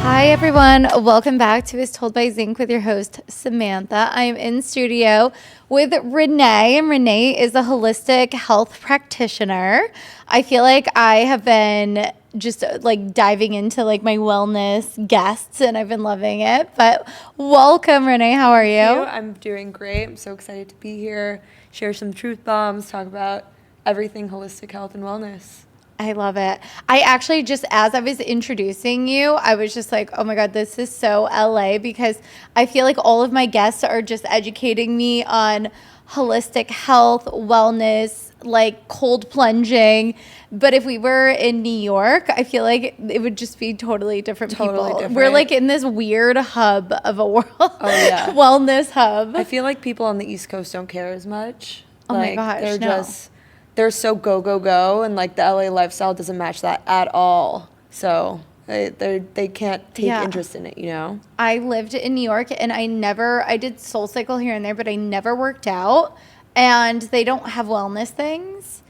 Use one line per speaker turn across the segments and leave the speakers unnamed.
Hi everyone, welcome back to As Told by Zink with your host Samantha. I'm in studio with Renee, and Renee is a holistic health practitioner. I feel like I have been just like diving into like my wellness guests and I've been loving it. But welcome Renee, how are you?
I'm doing great. I'm so excited to be here, share some truth bombs, talk about everything holistic health and wellness.
I love it. I actually just, as I was introducing you, I was just like, oh my God, this is so LA, because I feel like all of my guests are just educating me on holistic health, wellness, like cold plunging. But if we were in New York, I feel like it would just be totally different people.
Different.
We're like in this weird hub of a world.
Oh, yeah.
Wellness hub.
I feel like people on the East Coast don't care as much.
Oh my gosh,
They're so go, and like the LA lifestyle doesn't match that at all. So they can't take interest in it, you know?
I lived in New York and I did SoulCycle here and there, but I never worked out, and they don't have wellness things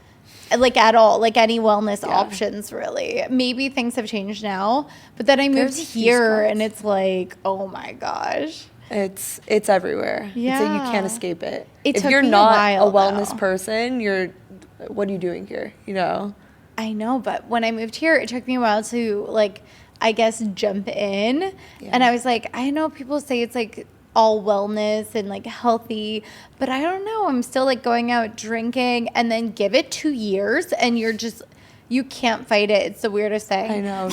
like at all, like any wellness options really. Maybe things have changed now, but then I moved here and it's like, oh my gosh.
It's everywhere.
Yeah.
It's like you can't escape it.
If
you're not a wellness person, what are you doing here, you know?
I know, but when I moved here, it took me a while to, like, I guess, jump in. Yeah. And I was like, I know people say it's, like, all wellness and, like, healthy, but I don't know. I'm still, like, going out drinking, and then give it 2 years, and you can't fight it. It's the weirdest thing.
I know.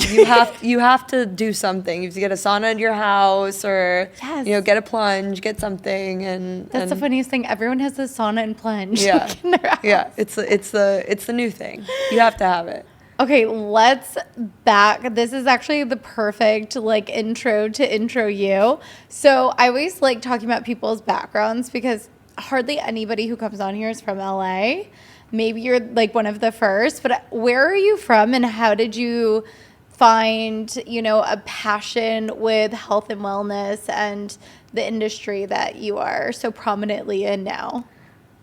You have to do something. You have to get a sauna in your house, or get a plunge, get something. And
that's the funniest thing. Everyone has a sauna and plunge.
Yeah,
in their house.
Yeah. It's the new thing. You have to have it.
Okay, let's back. This is actually the perfect like intro to intro you. So I always like talking about people's backgrounds because hardly anybody who comes on here is from LA. Maybe you're like one of the first, but where are you from and how did you find, a passion with health and wellness and the industry that you are so prominently in now?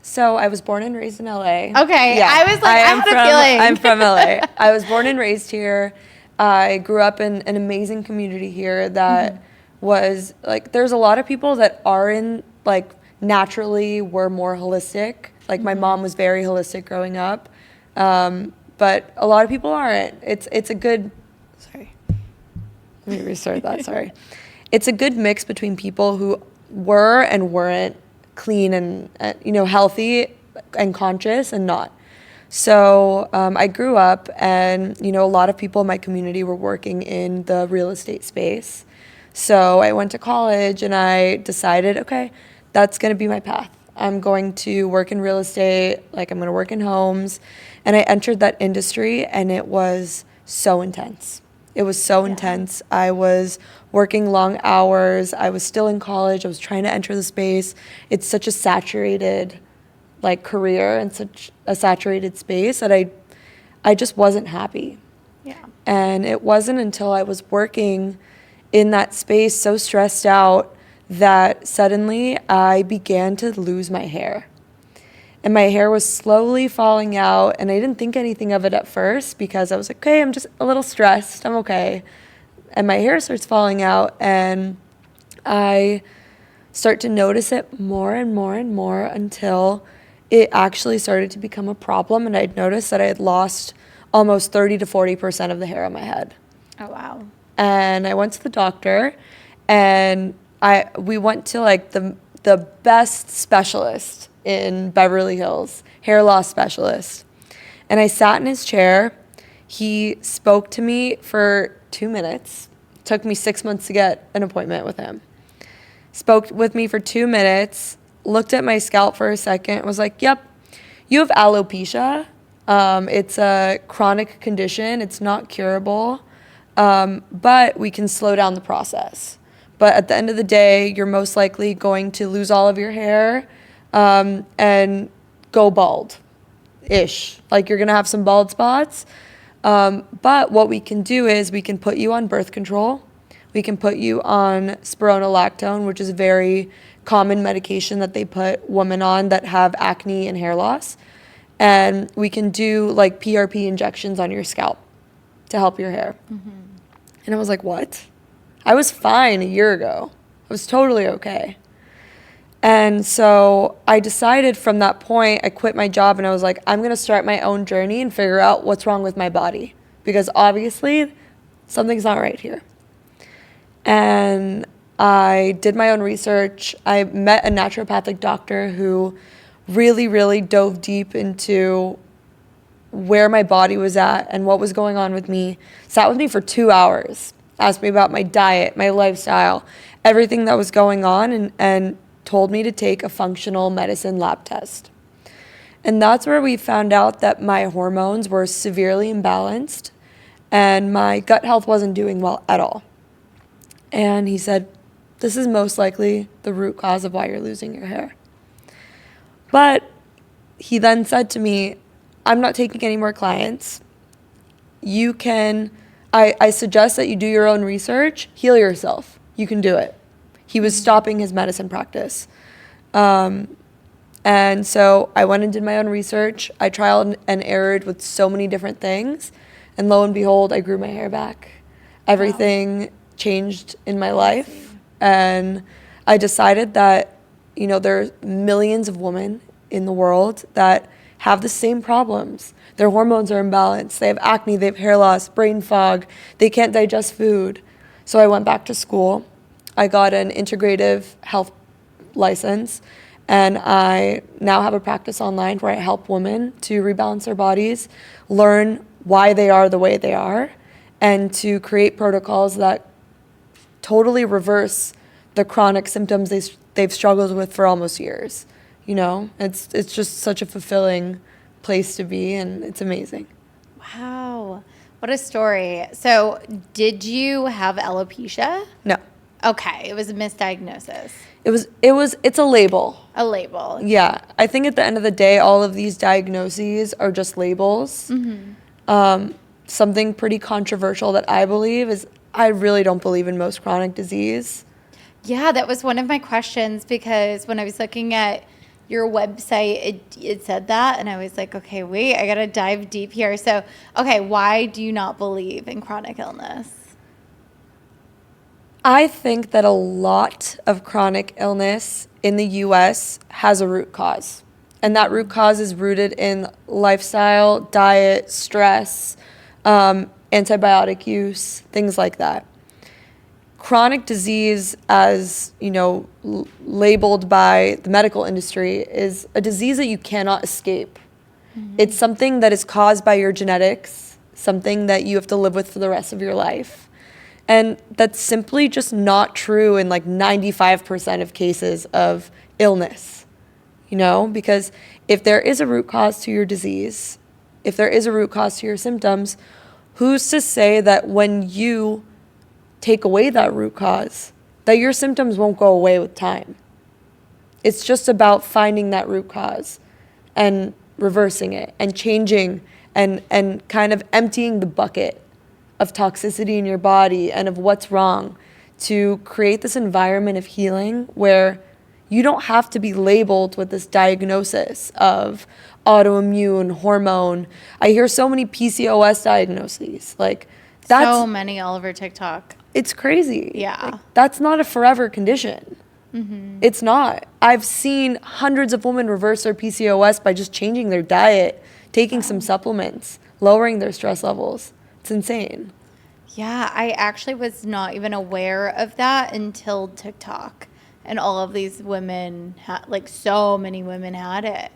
So I was born and raised in LA.
Okay. Yeah. I was like, I had a feeling.
I'm from LA. I was born and raised here. I grew up in an amazing community here that was like, there's a lot of people that are in like naturally were more holistic. Like my mom was very holistic growing up, but a lot of people aren't. It's a good, sorry, let me restart that, sorry. It's a good mix between people who were and weren't clean and healthy and conscious and not. So I grew up and, a lot of people in my community were working in the real estate space. So I went to college and I decided, okay, that's going to be my path. I'm going to work in real estate, like I'm going to work in homes. And I entered that industry and it was so intense. It was so intense. I was working long hours. I was still in college. I was trying to enter the space. It's such a saturated like career and such a saturated space that I just wasn't happy.
Yeah.
And it wasn't until I was working in that space so stressed out that suddenly I began to lose my hair. And my hair was slowly falling out, and I didn't think anything of it at first because I was like, okay, I'm just a little stressed, I'm okay. And my hair starts falling out, and I start to notice it more and more and more until it actually started to become a problem, and I'd noticed that I had lost almost 30 to 40% of the hair on my head.
Oh, wow.
And I went to the doctor, and we went to like the best specialist in Beverly Hills, hair loss specialist. And I sat in his chair. He spoke to me for 2 minutes. Took me 6 months to get an appointment with him. Spoke with me for 2 minutes, looked at my scalp for a second, was like, yep, you have alopecia. It's a chronic condition. It's not curable, but we can slow down the process. But at the end of the day, you're most likely going to lose all of your hair and go bald-ish. Like you're going to have some bald spots. But what we can do is we can put you on birth control. We can put you on spironolactone, which is a very common medication that they put women on that have acne and hair loss. And we can do like PRP injections on your scalp to help your hair. Mm-hmm. And I was like, what? I was fine a year ago. I was totally okay. And so I decided from that point, I quit my job and I was like, I'm going to start my own journey and figure out what's wrong with my body. Because obviously something's not right here. And I did my own research. I met a naturopathic doctor who really, really dove deep into where my body was at and what was going on with me. Sat with me for 2 hours, asked me about my diet, my lifestyle, everything that was going on, and told me to take a functional medicine lab test. And that's where we found out that my hormones were severely imbalanced and my gut health wasn't doing well at all. And he said, this is most likely the root cause of why you're losing your hair. But he then said to me, I'm not taking any more clients. I suggest that you do your own research, heal yourself. You can do it. He was stopping his medicine practice. And so I went and did my own research. I trialed and errored with so many different things. And lo and behold, I grew my hair back. Everything changed in my life. And I decided that, there are millions of women in the world that have the same problems. Their hormones are imbalanced. They have acne, they have hair loss, brain fog. They can't digest food. So I went back to school. I got an integrative health license, and I now have a practice online where I help women to rebalance their bodies, learn why they are the way they are, and to create protocols that totally reverse the chronic symptoms they've struggled with for almost years. It's just such a fulfilling place to be, and it's amazing.
Wow. What a story. So did you have alopecia?
No.
Okay. It was a misdiagnosis.
It's a label.
A label.
Yeah. I think at the end of the day, all of these diagnoses are just labels. Mm-hmm. Something pretty controversial that I believe is I really don't believe in most chronic disease.
Yeah, that was one of my questions, because when I was looking at your website, it said that, and I was like, okay, wait, I gotta dive deep here. So, okay, why do you not believe in chronic illness?
I think that a lot of chronic illness in the U.S. has a root cause, and that root cause is rooted in lifestyle, diet, stress, antibiotic use, things like that. Chronic disease, as labeled by the medical industry, is a disease that you cannot escape. Mm-hmm. It's something that is caused by your genetics, something that you have to live with for the rest of your life. And that's simply just not true in 95% of cases of illness, because if there is a root cause to your disease, if there is a root cause to your symptoms, who's to say that when you take away that root cause, that your symptoms won't go away with time? It's just about finding that root cause and reversing it and changing and kind of emptying the bucket of toxicity in your body and of what's wrong to create this environment of healing where you don't have to be labeled with this diagnosis of autoimmune, hormone. I hear so many PCOS diagnoses. That's
so many all over TikTok.
It's crazy.
Yeah.
That's not a forever condition. Mm-hmm. It's not. I've seen hundreds of women reverse their PCOS by just changing their diet, taking some supplements, lowering their stress levels. It's insane.
Yeah, I actually was not even aware of that until TikTok. And all of these women, so many women had it.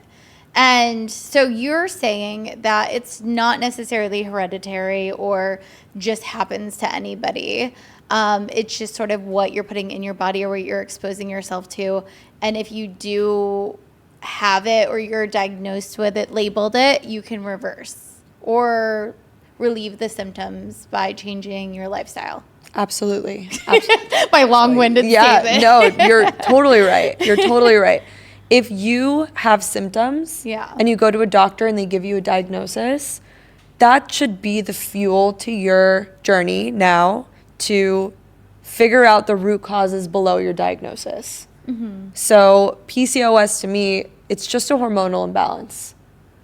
And so you're saying that it's not necessarily hereditary or just happens to anybody. It's just sort of what you're putting in your body or what you're exposing yourself to. And if you do have it or you're diagnosed with it, labeled it, you can reverse or relieve the symptoms by changing your lifestyle.
Absolutely.
My long-winded statement.
No, you're totally right. You're totally right. If you have symptoms and you go to a doctor and they give you a diagnosis, that should be the fuel to your journey now to figure out the root causes below your diagnosis. Mm-hmm. So PCOS, to me, it's just a hormonal imbalance.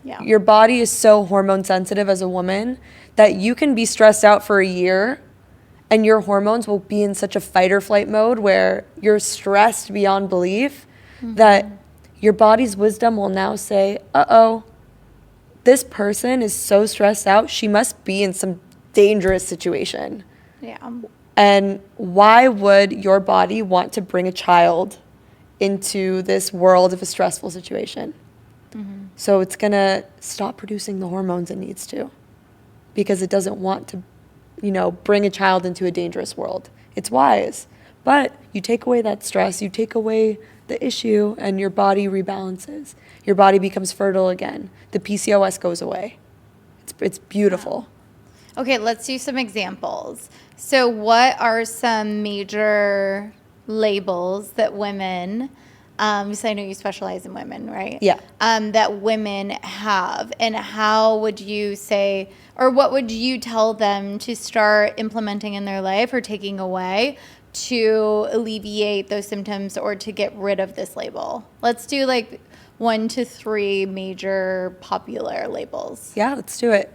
Yeah. Your body is so hormone sensitive as a woman that you can be stressed out for a year and your hormones will be in such a fight or flight mode where you're stressed beyond belief that your body's wisdom will now say, uh-oh, this person is so stressed out, she must be in some dangerous situation.
Yeah.
And why would your body want to bring a child into this world of a stressful situation? So it's going to stop producing the hormones it needs to because it doesn't want to, bring a child into a dangerous world. It's wise. But you take away that stress, you take away the issue, and your body rebalances. Your body becomes fertile again. The PCOS goes away. It's beautiful.
Okay, let's do some examples. So what are some major labels that women, because I know you specialize in women, right?
Yeah.
That women have, and how would you say, or what would you tell them to start implementing in their life or taking away to alleviate those symptoms or to get rid of this label? Let's do like 1 to 3 major popular labels.
Yeah, let's do it.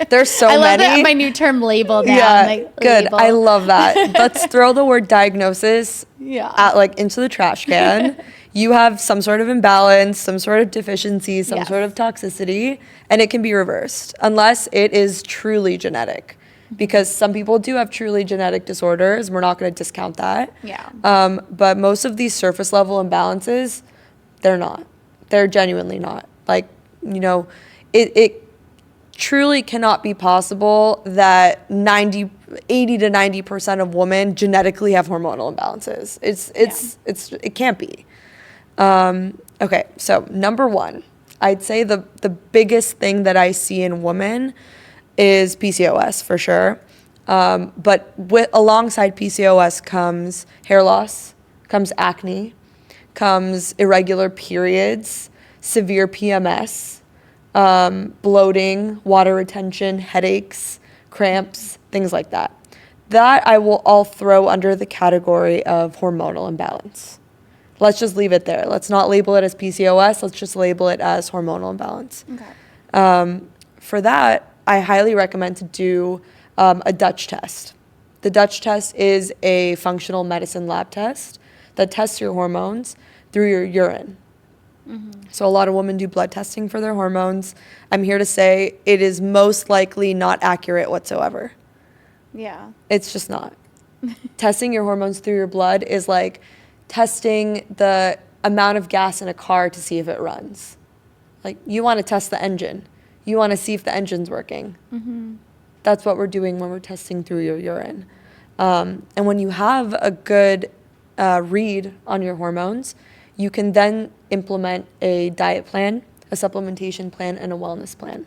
There's so
I love
many.
that my new term label now.
Yeah,
like,
good.
label.
I love that. Let's throw the word diagnosis
Yeah.
into the trash can. You have some sort of imbalance, some sort of deficiency, some
Yes.
sort of toxicity, and it can be reversed unless it is truly genetic. Because some people do have truly genetic disorders. We're not going to discount that.
Yeah.
But most of these surface level imbalances, they're not. They're genuinely not. Like, it truly cannot be possible that 80 to 90% of women genetically have hormonal imbalances. It can't be. Okay, so number 1, I'd say the biggest thing that I see in women is PCOS for sure. But alongside PCOS comes hair loss, comes acne, comes irregular periods, severe PMS, bloating, water retention, headaches, cramps, things like that. That I will all throw under the category of hormonal imbalance. Let's just leave it there. Let's not label it as PCOS. Let's just label it as hormonal imbalance.
Okay.
For that, I highly recommend to do a Dutch test. The Dutch test is a functional medicine lab test that tests your hormones through your urine. So a lot of women do blood testing for their hormones. I'm here to say it is most likely not accurate whatsoever.
Yeah.
It's just not. Testing your hormones through your blood is like testing the amount of gas in a car to see if it runs. Like, you want to test the engine. You want to see if the engine's working. That's what we're doing when we're testing through your urine. And when you have a good read on your hormones, you can then implement a diet plan, a supplementation plan, and a wellness plan.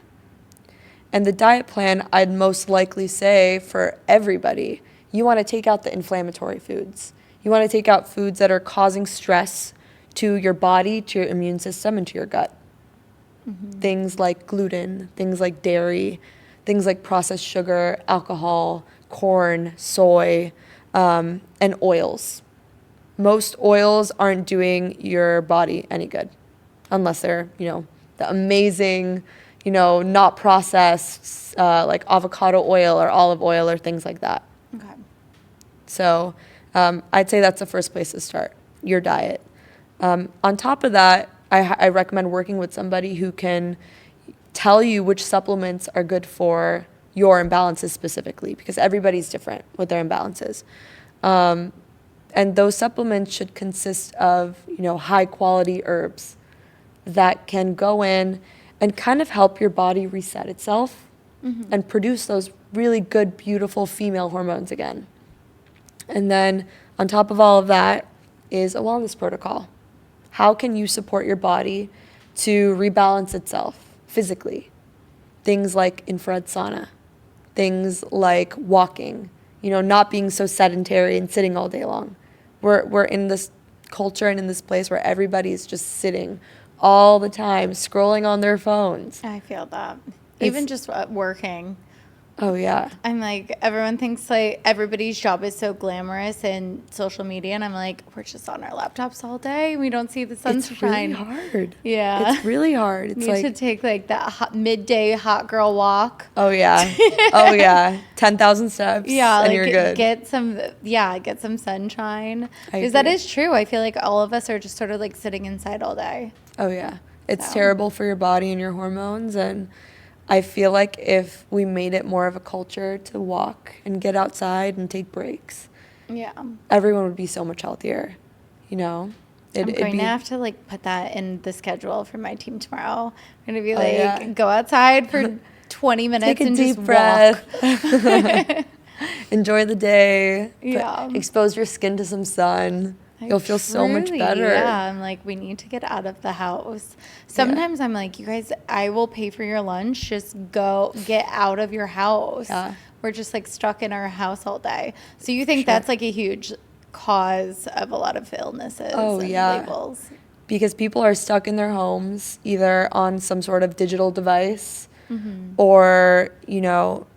And the diet plan, I'd most likely say for everybody, you want to take out the inflammatory foods. You want to take out foods that are causing stress to your body, to your immune system, and to your gut. Things like gluten, things like dairy, things like processed sugar, alcohol, corn, soy, and oils. Most oils aren't doing your body any good unless they're, the amazing, not processed, like avocado oil or olive oil or things like that.
Okay.
So I'd say that's the first place to start, your diet. On top of that, I recommend working with somebody who can tell you which supplements are good for your imbalances specifically, because everybody's different with their imbalances. And those supplements should consist of, high quality herbs that can go in and kind of help your body reset itself and produce those really good, beautiful female hormones again. And then on top of all of that is a wellness protocol. How can you support your body to rebalance itself physically? Things like infrared sauna, things like walking, not being so sedentary and sitting all day long. We're in this culture and in this place where everybody's just sitting all the time, scrolling on their phones.
I feel that. Even just working.
Oh, yeah.
I'm like, everyone thinks like everybody's job is so glamorous in social media. And I'm like, we're just on our laptops all day. We don't see the sunshine.
It's really hard.
Yeah.
It's really hard. It's
You
like,
should take like that midday hot girl walk.
oh, yeah. Oh, yeah. 10,000 steps.
Yeah,
And
like
you're good.
get some sunshine.
I
Because that
agree.
is true. I feel like all of us are just sort of like sitting inside all day.
Oh, yeah. It's
So.
terrible for your body and your hormones. And I feel like if we made it more of a culture to walk and get outside and take breaks,
Yeah.
everyone would be so much healthier, you know?
I'm going to have to like put that in the schedule for my team tomorrow. I'm going to be like,
yeah.
go outside for 20 minutes
Take a
and
deep
just
breath.
walk.
Enjoy the day.
Yeah.
Expose your skin to some sun. You'll feel so much
Truly,
better.
Yeah, I'm like, we need to get out of the house. Sometimes I'm like, you guys, I will pay for your lunch. Just go get out of your house.
Yeah.
We're just like stuck in our house all day. So you think that's like a huge cause of a lot of illnesses
Oh,
and
yeah.
labels?
Because people are stuck in their homes, either on some sort of digital device
Mm-hmm.
or, you know,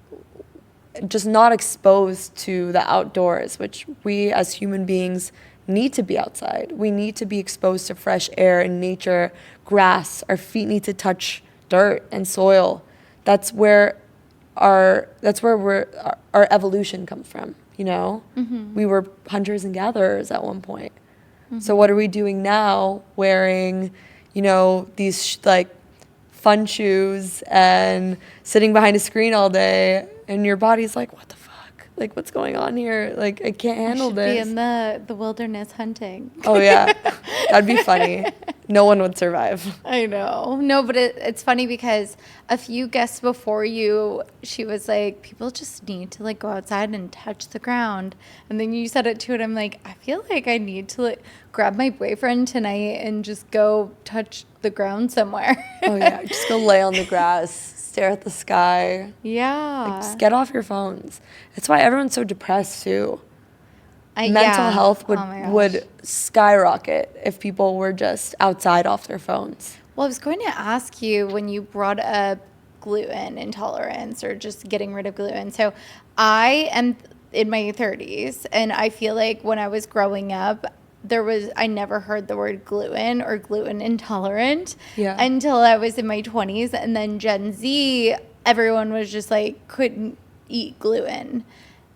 just not exposed to the outdoors, which we as human beings need to be outside. We need to be exposed to fresh air and nature, grass. Our feet need to touch dirt and soil. That's where our evolution comes from, you know?
Mm-hmm.
We were hunters and gatherers at one point. So what are we doing now wearing, you know, these like fun shoes and sitting behind a screen all day, and your body's like, what the fuck? Like, what's going on here? Like, I can't handle this.
Be in the wilderness hunting.
Oh, yeah. That'd be funny. No one would survive.
I know. No, but it's funny because a few guests before you, she was like, people just need to like go outside and touch the ground. And then you said it too, and I'm like, I feel like I need to like grab my boyfriend tonight and just go touch the ground somewhere.
Oh, yeah. Just go lay on the grass, stare at the sky.
Yeah.
Like, just get off your phones. That's why everyone's so depressed, too. Mental
Yeah.
health
Oh my gosh.
would skyrocket if people were just outside off their phones.
Well, I was going to ask you when you brought up gluten intolerance or just getting rid of gluten. So I am in my 30s, and I feel like when I was growing up, I never heard the word gluten or gluten intolerant until I was in my 20s. And then Gen Z, everyone was just like, couldn't eat gluten.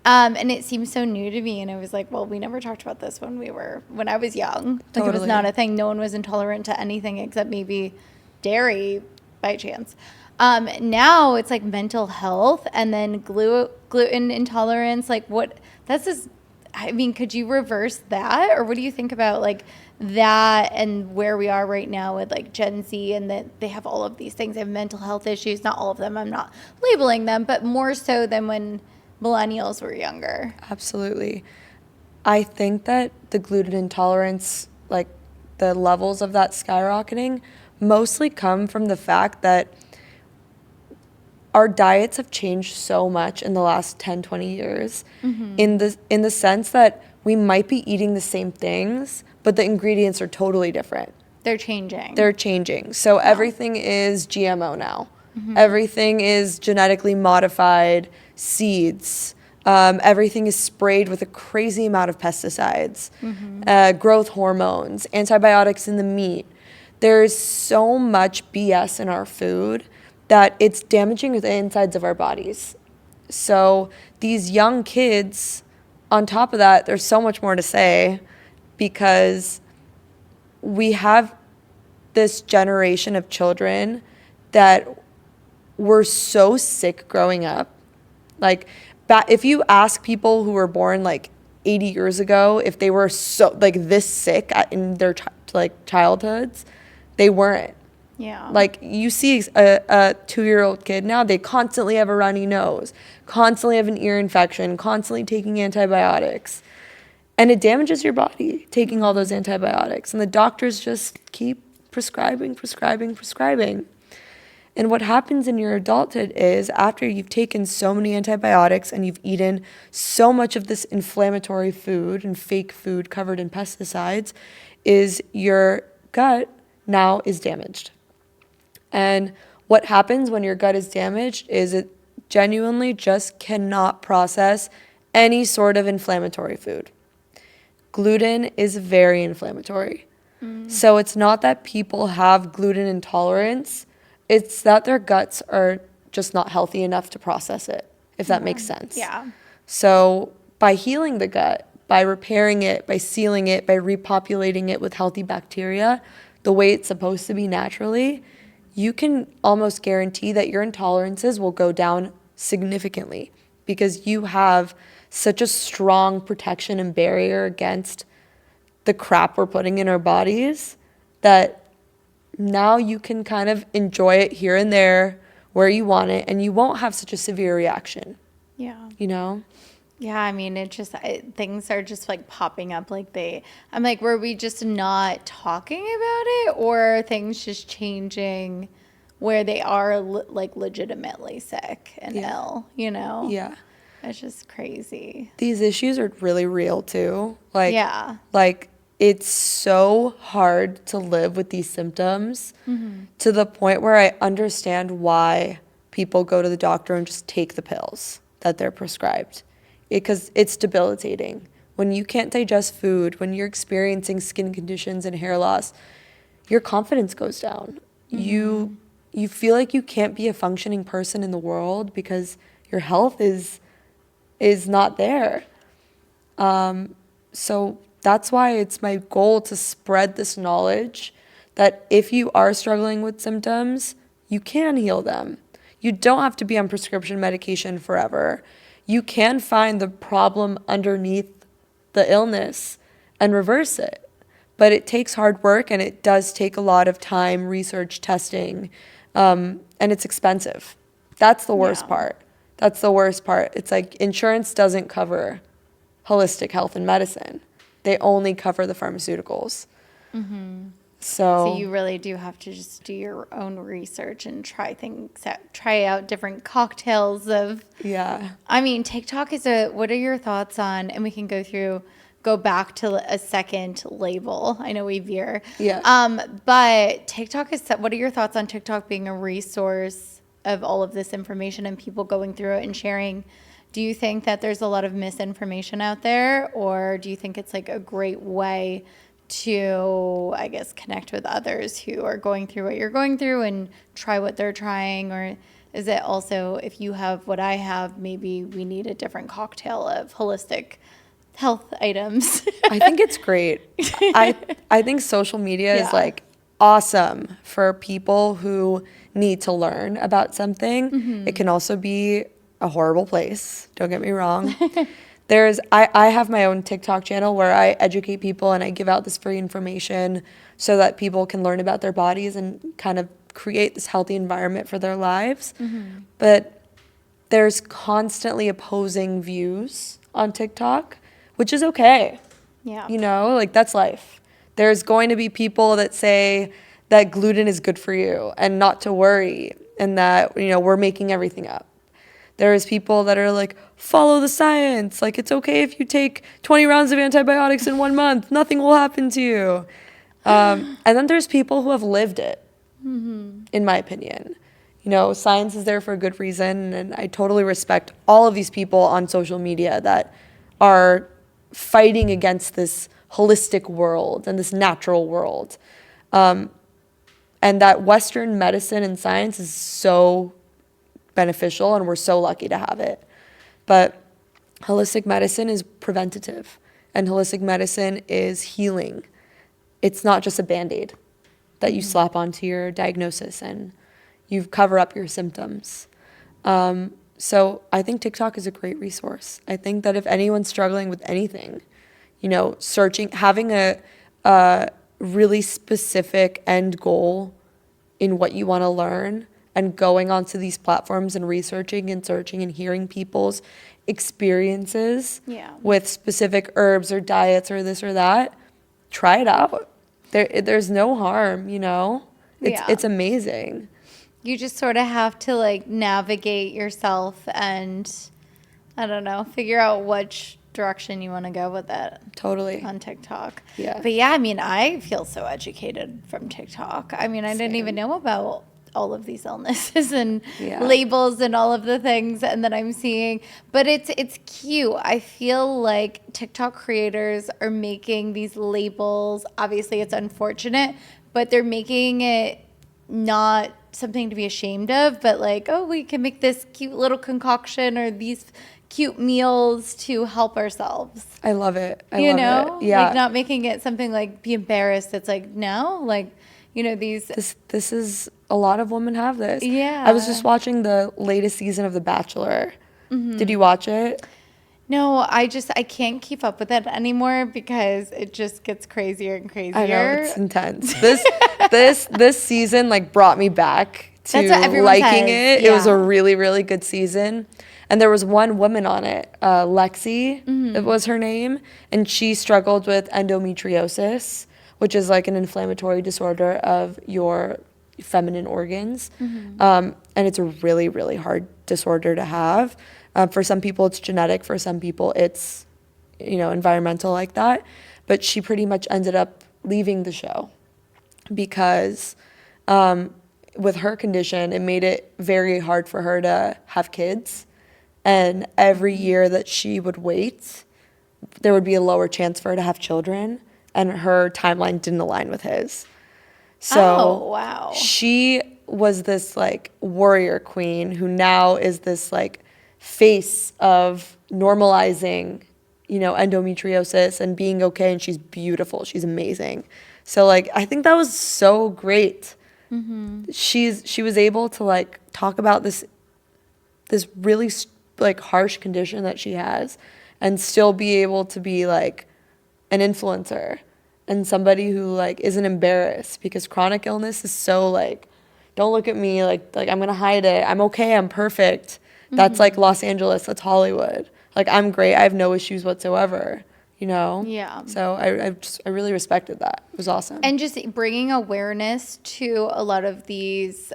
And it seems so new to me. And I was like, well, we never talked about this when I was young. Like, it was
Totally.
not a thing. No one was intolerant to anything except maybe dairy by chance. Now it's like mental health and then gluten intolerance. Like I mean, could you reverse that? Or what do you think about like that and where we are right now with like Gen Z and that they have all of these things? They have mental health issues. Not all of them. I'm not labeling them, but more so than when millennials were younger.
Absolutely. I think that the gluten intolerance, like the levels of that skyrocketing, mostly come from the fact that our diets have changed so much in the last 10, 20 years in the sense that we might be eating the same things, but the ingredients are totally different.
They're changing.
So everything is GMO now. Everything is genetically modified seeds. Everything is sprayed with a crazy amount of pesticides, growth hormones, antibiotics in the meat. There's so much BS in our food that it's damaging the insides of our bodies. So these young kids, on top of that, there's so much more to say because we have this generation of children that were so sick growing up. Like, if you ask people who were born like 80 years ago if they were so like this sick in their childhoods, they weren't.
Yeah.
Like, you see a 2-year-old kid now, they constantly have a runny nose, constantly have an ear infection, constantly taking antibiotics. And it damages your body, taking all those antibiotics. And the doctors just keep prescribing. And what happens in your adulthood is after you've taken so many antibiotics and you've eaten so much of this inflammatory food and fake food covered in pesticides, is your gut now is damaged. And what happens when your gut is damaged is genuinely just cannot process any sort of inflammatory food. Gluten is very inflammatory. So it's not that people have gluten intolerance, it's that their guts are just not healthy enough to process it, if that makes sense.
Yeah.
So by healing the gut, by repairing it, by sealing it, by repopulating it with healthy bacteria, the way it's supposed to be naturally, you can almost guarantee that your intolerances will go down significantly because you have such a strong protection and barrier against the crap we're putting in our bodies that now you can kind of enjoy it here and there where you want it, and you won't have such a severe reaction.
Yeah.
You know?
Yeah, I mean, things are just like popping up I'm like, were we just not talking about it, or are things just changing where they are like legitimately sick and ill, you know?
Yeah.
It's just crazy.
These issues are really real too.
Yeah.
Like it's so hard to live with these symptoms to the point where I understand why people go to the doctor and just take the pills that they're prescribed. Because it's debilitating. When you can't digest food, when you're experiencing skin conditions and hair loss, your confidence goes down. You feel like you can't be a functioning person in the world because your health is not there. So that's why it's my goal to spread this knowledge that if you are struggling with symptoms, you can heal them. You don't have to be on prescription medication forever. You can find the problem underneath the illness and reverse it. But it takes hard work, and it does take a lot of time, research, testing, and it's expensive. That's the worst part. That's the worst part. It's like insurance doesn't cover holistic health and medicine. They only cover the pharmaceuticals. So
you really do have to just do your own research and try out different cocktails of.
Yeah.
I mean, TikTok what are your thoughts on, and we can go back to a second label. I know we veer.
Yeah.
But TikTok what are your thoughts on TikTok being a resource of all of this information and people going through it and sharing? Do you think that there's a lot of misinformation out there, or do you think it's like a great way to, I guess, connect with others who are going through what you're going through and try what they're trying? Or is it also, if you have what I have, maybe we need a different cocktail of holistic health items?
I think it's great. I think social media is like awesome for people who need to learn about something. It can also be a horrible place. Don't get me wrong. I have my own TikTok channel where I educate people and I give out this free information so that people can learn about their bodies and kind of create this healthy environment for their lives. But there's constantly opposing views on TikTok, which is okay.
Yeah.
You know, like that's life. There's going to be people that say that gluten is good for you and not to worry and that, you know, we're making everything up. There's people that are like, follow the science. Like, it's okay if you take 20 rounds of antibiotics in 1 month. Nothing will happen to you. And then there's people who have lived it, in my opinion. You know, science is there for a good reason, and I totally respect all of these people on social media that are fighting against this holistic world and this natural world. And that Western medicine and science is so beneficial, and we're so lucky to have it. But holistic medicine is preventative, and holistic medicine is healing. It's not just a Band-Aid that you slap onto your diagnosis and you cover up your symptoms. So I think TikTok is a great resource. I think that if anyone's struggling with anything, you know, having a really specific end goal in what you want to learn, and going onto these platforms and researching and searching and hearing people's experiences with specific herbs or diets or this or that, try it out. There's no harm, you know? It's amazing.
You just sort of have to like navigate yourself and, I don't know, figure out which direction you want to go with it.
Totally.
On TikTok.
Yeah.
But yeah, I mean, I feel so educated from TikTok. I mean, I didn't even know about all of these illnesses and
Yeah.
labels and all of the things and that I'm seeing. But it's cute. I feel like TikTok creators are making these labels. Obviously, it's unfortunate, but they're making it not something to be ashamed of, but like, oh, we can make this cute little concoction or these cute meals to help ourselves.
I love it.
You know?
Yeah.
Like not making it something like be embarrassed. It's like, no, like, you know, these.
This is, a lot of women have this.
Yeah.
I was just watching the latest season of The Bachelor. Did you watch it?
No, I can't keep up with it anymore because it just gets crazier and crazier.
I know, it's intense. This season like brought me back to
That's what everyone
liking
says.
it. It was
Yeah.
a really, really good season. And there was one woman on it, Lexi, it was her name, and she struggled with endometriosis, which is like an inflammatory disorder of your feminine organs. And it's a really, really hard disorder to have. For some people, it's genetic. For some people, it's, you know, environmental like that. But she pretty much ended up leaving the show because with her condition, it made it very hard for her to have kids. And every year that she would wait, there would be a lower chance for her to have children. And her timeline didn't align with his. So
wow.
she was this like warrior queen who now is this like face of normalizing, you know, endometriosis and being okay. And she's beautiful. She's amazing. So like, I think that was so great. She was able to like talk about this really like harsh condition that she has and still be able to be like an influencer and somebody who like isn't embarrassed, because chronic illness is so like, don't look at me like I'm gonna hide it. I'm okay. I'm perfect. That's like Los Angeles. That's Hollywood. Like I'm great. I have no issues whatsoever. You know?
Yeah.
So I really respected that. It was awesome.
And just bringing awareness to a lot of these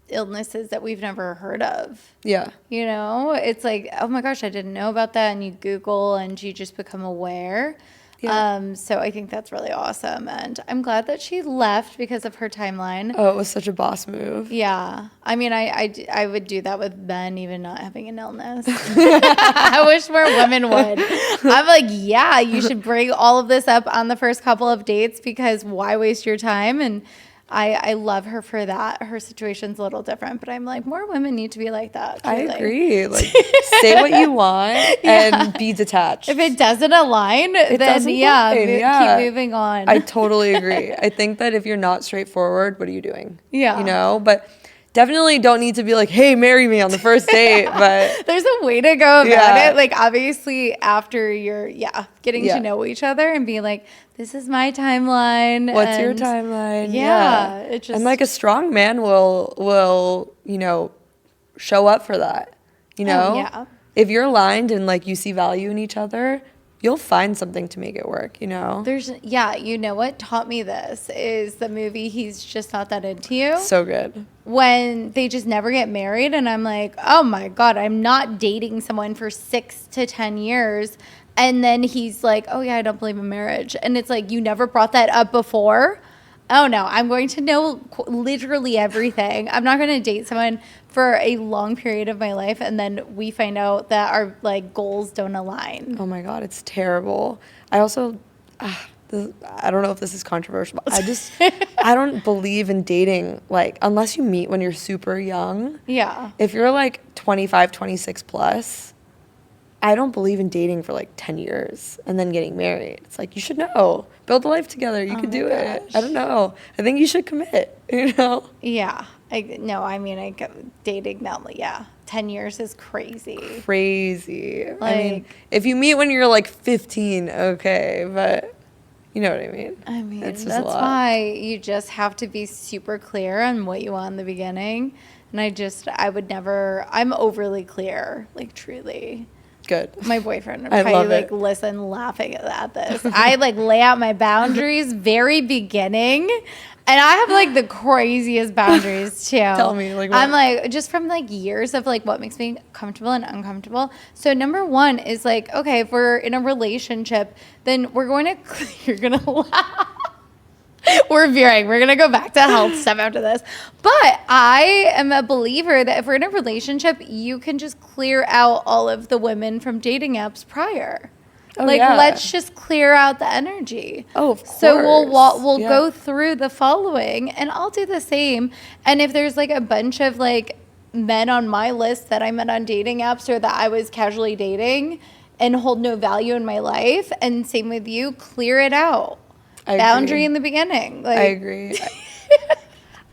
illnesses that we've never heard of.
Yeah.
You know, it's like, oh my gosh, I didn't know about that. And you Google and you just become aware.
Yeah.
So I think that's really awesome. And I'm glad that she left because of her timeline.
Oh, it was such a boss move.
Yeah. I mean, I would do that with Ben, even not having an illness. I wish more women would. I'm like, yeah, you should bring all of this up on the first couple of dates because why waste your time? And I love her for that. Her situation's a little different, but I'm like, more women need to be like that.
I
truly.
agree. Like, say what you want and be detached.
If it doesn't align, then
doesn't align,
keep moving on.
I totally agree. I think that if you're not straightforward, what are you doing?
Yeah.
You know, but definitely don't need to be like, hey, marry me on the first date. But
there's a way to go about
Yeah.
it. Like, obviously, after you're, getting
Yeah.
to know each other and being like, this is my timeline.
what's your
and
timeline?
Yeah. It just,
And like a strong man will, you know, show up for that. You know?
Oh, yeah.
If you're aligned and like you see value in each other, you'll find something to make it work, you know?
you know what taught me this is the movie He's Just Not That Into You.
So good.
When they just never get married and I'm like, oh my God, I'm not dating someone for 6 to 10 years. And then he's like, oh yeah, I don't believe in marriage. And it's like, you never brought that up before. Oh no, I'm going to know literally everything. I'm not going to date someone for a long period of my life and then we find out that our like goals don't align.
Oh my God, it's terrible. I also, I don't know if this is controversial, but I don't believe in dating, like, unless you meet when you're super young.
Yeah.
If you're like 25, 26 plus, I don't believe in dating for like 10 years and then getting married. It's like, you should know. Build a life together. You can do it. I don't know. I think you should commit, you know?
Yeah. Dating now, yeah. 10 years is crazy.
Crazy. I
Like-
mean, if you meet when you're like 15, okay, but you know what I mean?
I mean,
It's just
that's
a lot.
why you just have to be super clear on what you want in the beginning. And I'm overly clear, like truly.
Good.
My boyfriend would
I
probably
love
like
it.
listen laughing at this. I like lay out my boundaries very beginning. And I have like the craziest boundaries too.
Tell me, like what?
I'm like, just from like years of like what makes me comfortable and uncomfortable. So number one is like, okay, if we're in a relationship, then we're going to, you're going to laugh. We're veering. We're going to go back to health stuff after this. But I am a believer that if we're in a relationship, you can just clear out all of the women from dating apps prior.
Oh,
like,
yeah.
let's just clear out the energy.
Oh, of course.
So we'll
Yeah.
go through the following, and I'll do the same. And if there's like a bunch of like men on my list that I met on dating apps or that I was casually dating and hold no value in my life, and same with you, clear it out.
I
Boundary
agree.
in the beginning. Like,
I agree.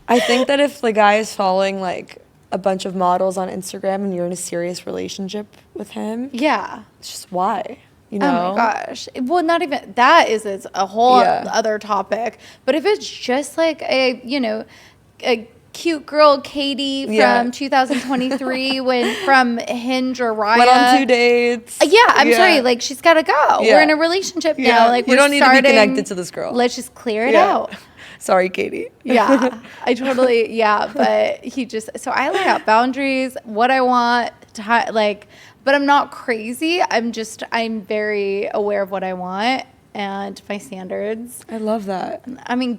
I think that if the guy is following like a bunch of models on Instagram and you're in a serious relationship with him,
yeah.
it's just why, you know?
Oh my gosh. Well, not even that is it's a whole
Yeah.
other topic. But if it's just like a cute girl, Katie
Yeah.
from 2023 from Hinge or Raya.
Went on 2 dates.
Yeah, I'm sorry. Like, she's got to go.
Yeah.
We're in a relationship
Yeah.
now. Like,
You
we're
don't need to be
starting-
connected to this girl.
Let's just clear it
Yeah.
out.
Sorry, Katie.
Yeah, I totally, but so I lay out boundaries, what I want, but I'm not crazy. I'm very aware of what I want and my standards.
I love that.
I mean,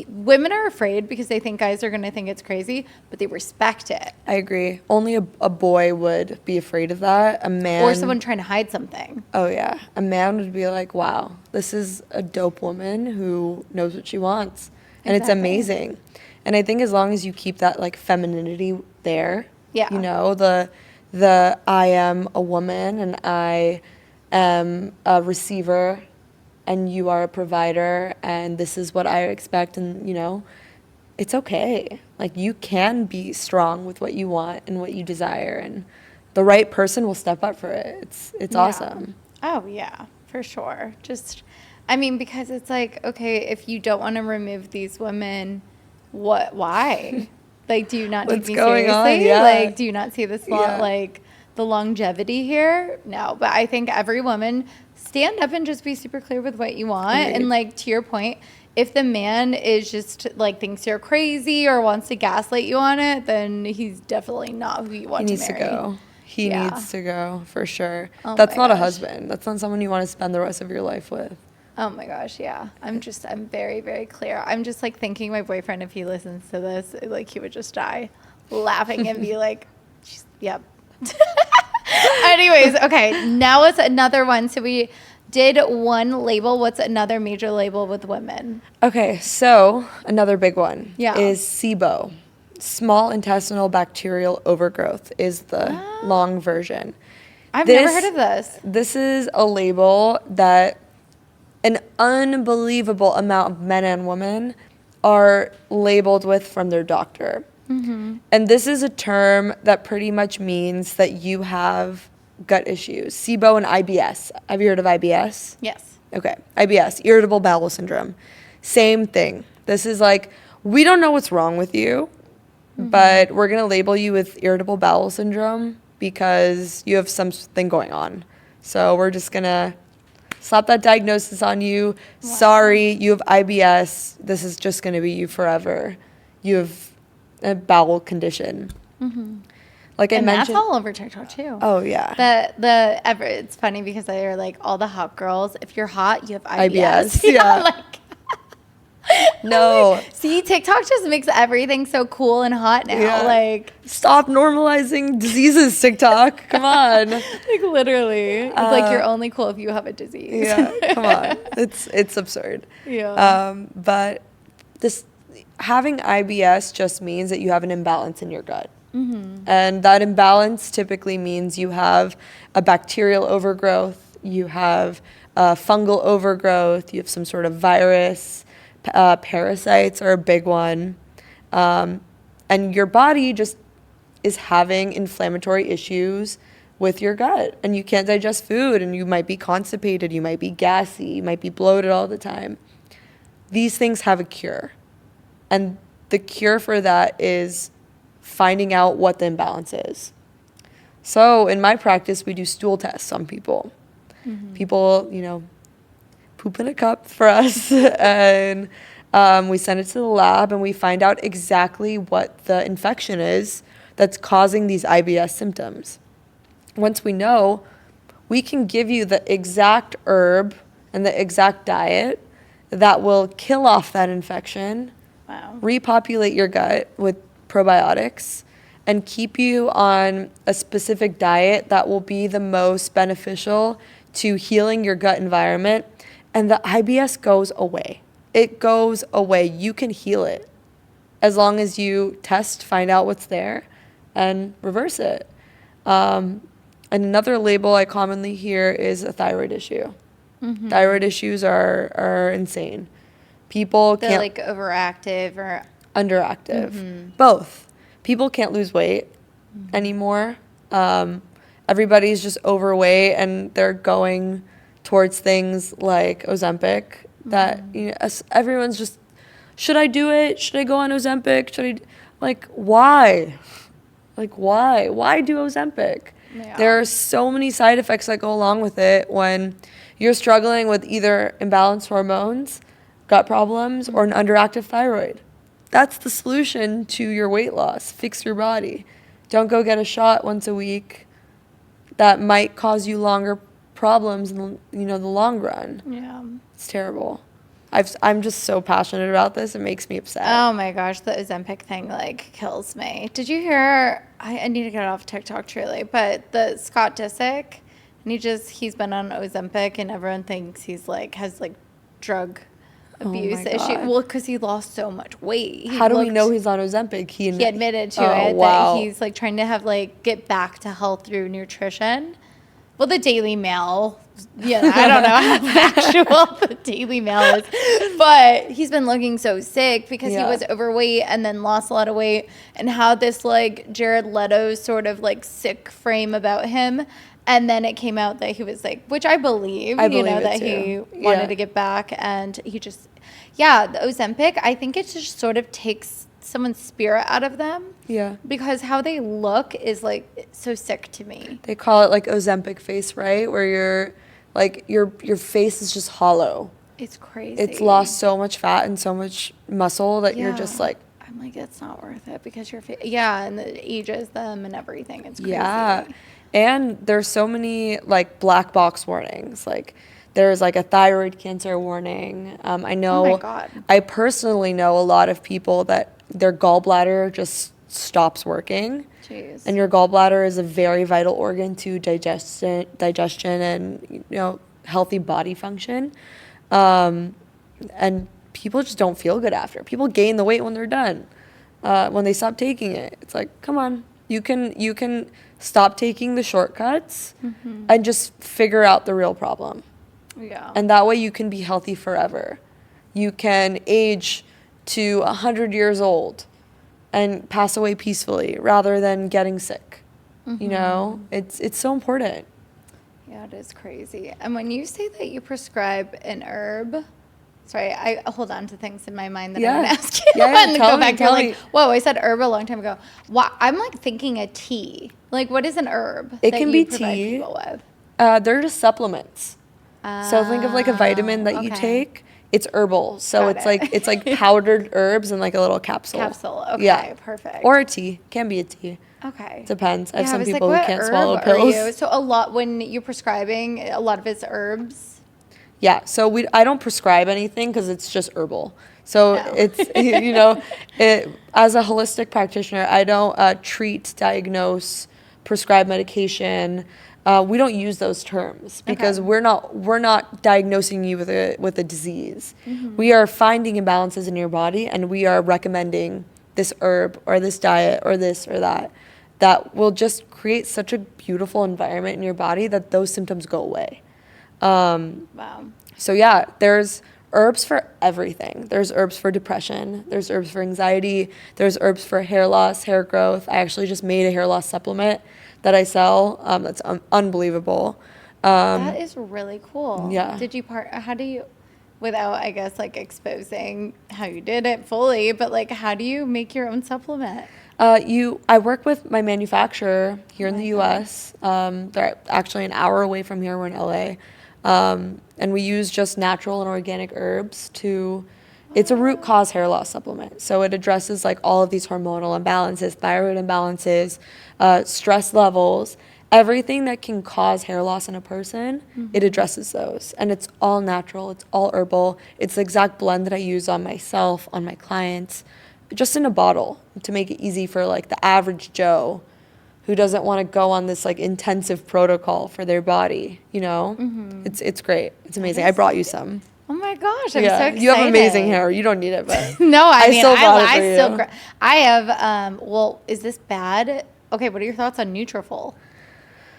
women are afraid because they think guys are going to think it's crazy, but they respect it.
I agree. Only a boy would be afraid of that. A man.
Or someone trying to hide something.
Oh, yeah. A man would be like, wow, this is a dope woman who knows what she wants. And it's
Exactly.
amazing. And I think as long as you keep that, like, femininity there,
Yeah.
you know, the I am a woman and I am a receiver and you are a provider and this is what I expect and, you know, it's okay. Like, you can be strong with what you want and what you desire, and the right person will step up for it. It's
Yeah.
awesome.
Oh, yeah, for sure. Because it's like, okay, if you don't want to remove these women, why? Like, do you not take
What's
me
going on?
seriously?
Yeah.
Like, do you not see this,
Yeah.
the longevity here? No, but I think every woman stand up and just be super clear with what you want.
Agreed.
And like, to your point, if the man is just like thinks you're crazy or wants to gaslight you on it, then he's definitely not who you want
He
to
needs
marry.
to go. He
Yeah.
needs to go, for sure.
Oh
That's
my
not a
gosh.
husband. That's not someone you want to spend the rest of your life with.
Oh my gosh, yeah. I'm very, very clear. I'm just like thinking my boyfriend, if he listens to this, like he would just die laughing and be like, yep. Anyways, okay, now it's another one. So we did one label. What's another major label with women?
Okay, so another big one
Yeah.
is SIBO. Small intestinal bacterial overgrowth is the long version.
I've never heard of this.
This is a label that an unbelievable amount of men and women are labeled with from their doctor.
Mm-hmm.
And this is a term that pretty much means that you have gut issues. SIBO and IBS. Have you heard of IBS?
Yes.
Okay, IBS, irritable bowel syndrome. Same thing. This is like, we don't know what's wrong with you, but we're going to label you with irritable bowel syndrome because you have something going on. So we're just going to slap that diagnosis on you.
Wow.
Sorry, you have IBS. This is just going to be you forever. You have a bowel condition. Like I
And
mentioned.
that's all over TikTok too.
Oh, yeah.
It's funny because they're like all the hot girls. If you're hot, you have IBS.
IBS, yeah. No.
See, TikTok just makes everything so cool and hot now.
Yeah.
Like
Stop normalizing diseases, TikTok. Come on.
literally, it's like you're only cool if you have a disease.
Yeah, come on. It's absurd.
Yeah.
But this having IBS just means that you have an imbalance in your gut. And that imbalance typically means you have a bacterial overgrowth, you have fungal overgrowth, you have some sort of virus, parasites are a big one. And your body just is having inflammatory issues with your gut, and you can't digest food, and you might be constipated, you might be gassy, you might be bloated all the time. These things have a cure. And the cure for that is finding out what the imbalance is. So in my practice, we do stool tests on people. People, poop in a cup for us, and we send it to the lab, and we find out exactly what the infection is that's causing these IBS symptoms. Once we know, we can give you the exact herb and the exact diet that will kill off that infection,
Wow.
repopulate your gut with probiotics, and keep you on a specific diet that will be the most beneficial to healing your gut environment. And the IBS goes away. It goes away. You can heal it as long as you test, find out what's there, and reverse it. And another label I commonly hear is a thyroid issue.
Mm-hmm.
Thyroid issues are insane. People
They're
can't
like overactive or
underactive.
Mm-hmm.
Both. People can't lose weight anymore. Everybody's just overweight, and they're going towards things like Ozempic. That everyone's just, should I do it? Should I go on Ozempic? Why? Why do Ozempic?
Yeah.
There are so many side effects that go along with it when you're struggling with either imbalanced hormones, gut problems, or an underactive thyroid. That's the solution to your weight loss. Fix your body. Don't go get a shot once a week that might cause you longer problems in the long run.
Yeah.
It's terrible. I'm just so passionate about this. It makes me upset.
Oh my gosh, the Ozempic thing kills me. Did you hear? I need to get it off TikTok truly, but the Scott Disick, and he's been on Ozempic, and everyone thinks he's has drug abuse
my
issue.
God.
Well, because he lost so much weight.
How do we know he's on Ozempic? He
admitted to it
wow.
that he's trying to get back to health through nutrition. Well, the Daily Mail, I don't know how factual the Daily Mail is, but he's been looking so sick because he was overweight and then lost a lot of weight and had this Jared Leto sort of sick frame about him. And then it came out that he was which I believe that he wanted to get back, and he just, the Ozempic, I think it just sort of takes someone's spirit out of them.
Yeah.
Because how they look is so sick to me.
They call it Ozempic face, right? Where your face is just hollow.
It's crazy.
It's lost so much fat and so much muscle that you're just
I'm it's not worth it because your face, and it ages them and everything. It's crazy.
Yeah. And there's so many black box warnings. There's a thyroid cancer warning. I know.
Oh my God.
I personally know a lot of people that their gallbladder just stops working.
Jeez.
And your gallbladder is a very vital organ to digestion and healthy body function. And people just don't feel good after. People gain the weight when they're done. When they stop taking it, it's come on, you can stop taking the shortcuts and just figure out the real problem.
Yeah.
And that way you can be healthy forever. You can age to 100 years old and pass away peacefully rather than getting sick. It's so important.
Yeah, it is crazy. And when you say that you prescribe an herb, sorry, I hold on to things in my mind that I'm going to ask you.
Yeah,
and
tell
go
me,
back
tell
to
me.
whoa, I said herb a long time ago. I'm thinking a tea. What is an herb
It
that
can
you
be
provide
tea.
people with?
They're just supplements. So think of a vitamin that you take. It's herbal. So
Got
it's powdered herbs in a little capsule.
Capsule. Okay,
Yeah.
perfect.
Or a tea. Can be a tea.
Okay.
Depends. I have
Yeah,
some
was
people
what
who can't
herb
swallow
are
pills.
you? So a lot when you're prescribing, a lot of it's herbs.
Yeah. So I don't prescribe anything because it's just herbal. So
No.
it's as a holistic practitioner, I don't treat, diagnose, prescribe medication. We don't use those terms because we're not diagnosing you with a disease. We are finding imbalances in your body, and we are recommending this herb or this diet or this or that will just create such a beautiful environment in your body that those symptoms go away.
Wow.
So yeah, there's herbs for everything. There's herbs for depression. There's herbs for anxiety. There's herbs for hair loss, hair growth. I actually just made a hair loss supplement that I sell. That's unbelievable.
That is really cool.
Yeah.
How do you, without, I guess, exposing how you did it fully, but, how do you make your own supplement?
I work with my manufacturer here in the U.S. They're actually an hour away from here. We're in L.A. And we use just natural and organic herbs it's a root cause hair loss supplement. So it addresses all of these hormonal imbalances, thyroid imbalances, stress levels, everything that can cause hair loss in a person, it addresses those. And it's all natural. It's all herbal. It's the exact blend that I use on myself, on my clients, just in a bottle to make it easy for like the average Joe who doesn't want to go on this like intensive protocol for their body, you know? It's great. It's amazing. I brought you some.
Oh my gosh, I'm so excited.
You have amazing hair. You don't need it, but
no, I mean,
I still brought it for you.
I have, well, is this bad? Okay, what are your thoughts on Nutrafol?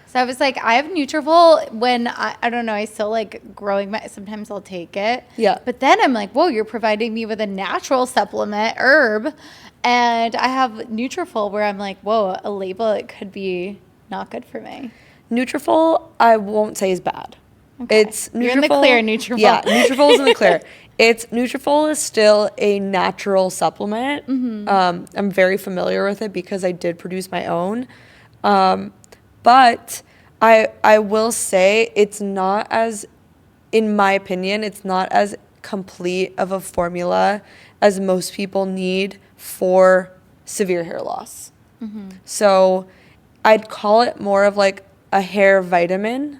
So I was like, I have Nutrafol when I don't know, I still like growing sometimes I'll take it.
Yeah.
But then I'm like, whoa, you're providing me with a natural supplement, herb. And I have Nutrafol where I'm like, whoa, a label, it could be not good for me.
Nutrafol, I won't say is bad.
Okay.
It's Nutrafol.
You're in the clear, Nutrafol.
Yeah, Nutrafol is in the clear. Nutrafol is still a natural supplement. I'm very familiar with it because I did produce my own. But I will say it's not as, in my opinion, it's not as complete of a formula as most people need for severe hair loss. So I'd call it more of like a hair vitamin.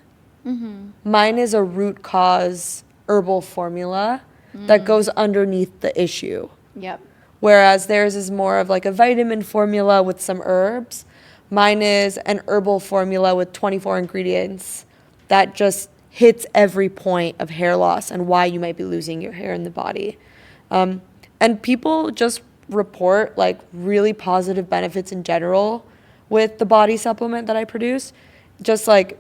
Mine is a root cause herbal formula that goes underneath the issue.
Yep.
Whereas theirs is more of like a vitamin formula with some herbs. Mine is an herbal formula with 24 ingredients that just hits every point of hair loss and why you might be losing your hair in the body. And people just report like really positive benefits in general with the body supplement that I produce. Just like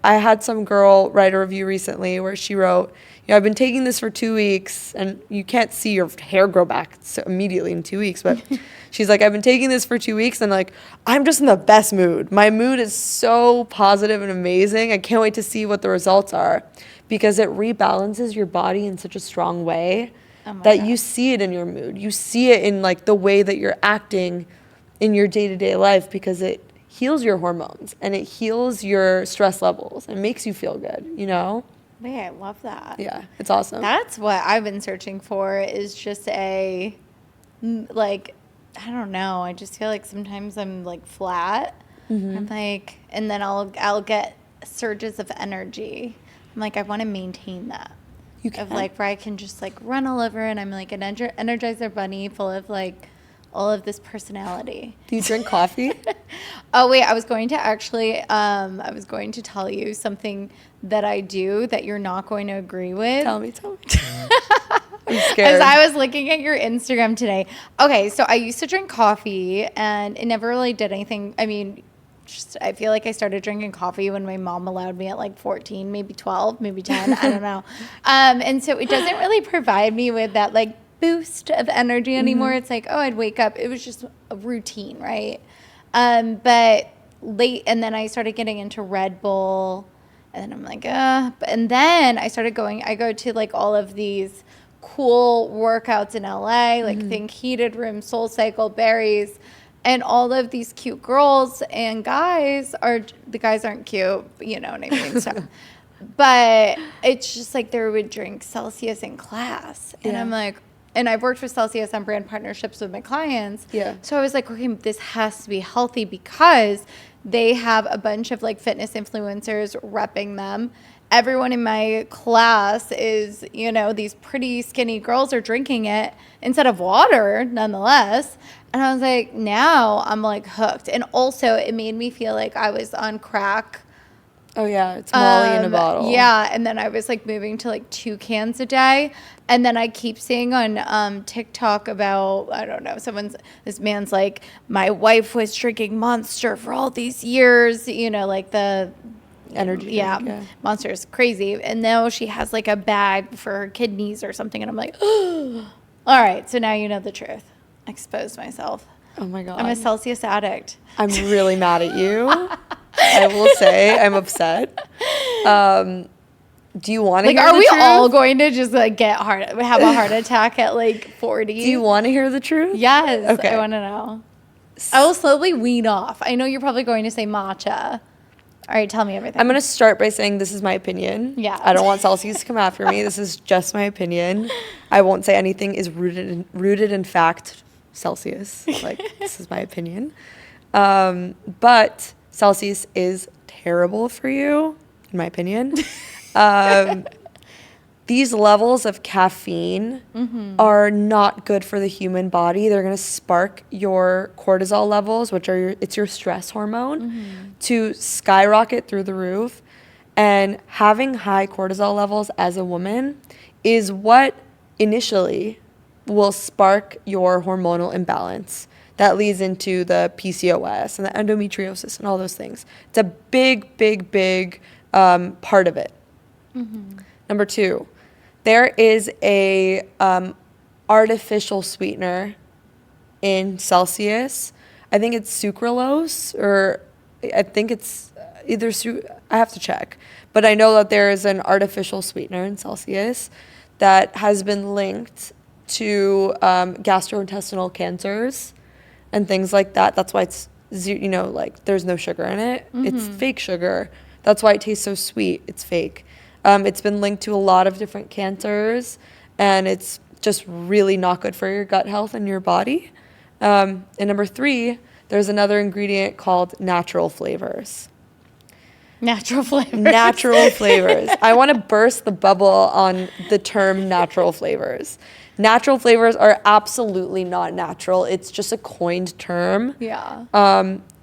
I had some girl write a review recently where she wrote, I've been taking this for 2 weeks, and you can't see your hair grow back so immediately in 2 weeks, but she's like, I've been taking this for 2 weeks, and like, I'm just in the best mood. My mood is so positive and amazing. I can't wait to see what the results are, because it rebalances your body in such a strong way that you see it in your mood. You see it in like the way that you're acting in your day-to-day life, because it heals your hormones and it heals your stress levels and makes you feel good, you know?
Wait, I love that.
Yeah, it's awesome.
That's what I've been searching for, is just a, like, I don't know. I just feel like sometimes I'm like flat. I'm like, and then I'll get surges of energy. I'm like, I want to maintain that.
You can.
Of like where I can just like run all over, and I'm like an energizer bunny full of like all of this personality.
Do you drink coffee?
Oh, wait, I was going to tell you something that I do that you're not going to agree with.
Tell me. I'm scared.
As I was looking at your Instagram today. Okay, so I used to drink coffee, and it never really did anything. I mean, I feel like I started drinking coffee when my mom allowed me at like 14, maybe 12, maybe 10. I don't know. And so it doesn't really provide me with that like boost of energy anymore. It's like, oh, I'd wake up. It was just a routine, right? But late, and then I started getting into Red Bull, and then I'm like, and then I go to like all of these cool workouts in LA, like think Heated Room, Soul Cycle, Berries, and all of these cute girls and guys the guys aren't cute, you know what I mean? So, but it's just like they would drink Celsius in class, and I'm like, and I've worked with Celsius on brand partnerships with my clients. Yeah. So I was like, okay, this has to be healthy, because they have a bunch of like fitness influencers repping them. Everyone in my class is, you know, these pretty skinny girls are drinking it instead of water, nonetheless. And I was like, now I'm like hooked. And also it made me feel like I was on crack.
Oh, yeah. It's Molly in a bottle.
Yeah. And then I was like moving to like 2 cans a day. And then I keep seeing on TikTok about, I don't know, this man's like, my wife was drinking Monster for all these years, you know, like the
energy.
Yeah. Monster is crazy. And now she has like a bag for her kidneys or something. And I'm like, oh, all right. So now you know the truth. I exposed myself.
Oh, my God.
I'm a Celsius addict.
I'm really mad at you. I will say I'm upset. Do you want to hear the truth?
Are we all going to just like have a heart attack at like 40?
Do you want to hear the truth?
Yes.
Okay.
I want to know. I will slowly wean off. I know you're probably going to say matcha. All right, tell me everything.
I'm going to start by saying this is my opinion.
Yeah.
I don't want Celsius to come after me. This is just my opinion. I won't say anything is rooted in fact, Celsius. Like, this is my opinion. But Celsius is terrible for you, in my opinion. These levels of caffeine are not good for the human body. They're going to spark your cortisol levels, which are it's your stress hormone, to skyrocket through the roof. And having high cortisol levels as a woman is what initially will spark your hormonal imbalance. That leads into the PCOS and the endometriosis and all those things. It's a big, big, big part of it. Number 2, there is a artificial sweetener in Celsius. I think it's sucralose, or I think it's either I have to check. But I know that there is an artificial sweetener in Celsius that has been linked to gastrointestinal cancers and things like that. That's why it's, like there's no sugar in it. It's fake sugar. That's why it tastes so sweet. It's fake. It's been linked to a lot of different cancers, and it's just really not good for your gut health and your body. And number 3, there's another ingredient called natural flavors.
Natural flavors.
Natural flavors. I want to burst the bubble on the term natural flavors. Natural flavors are absolutely not natural. It's just a coined term.
Yeah.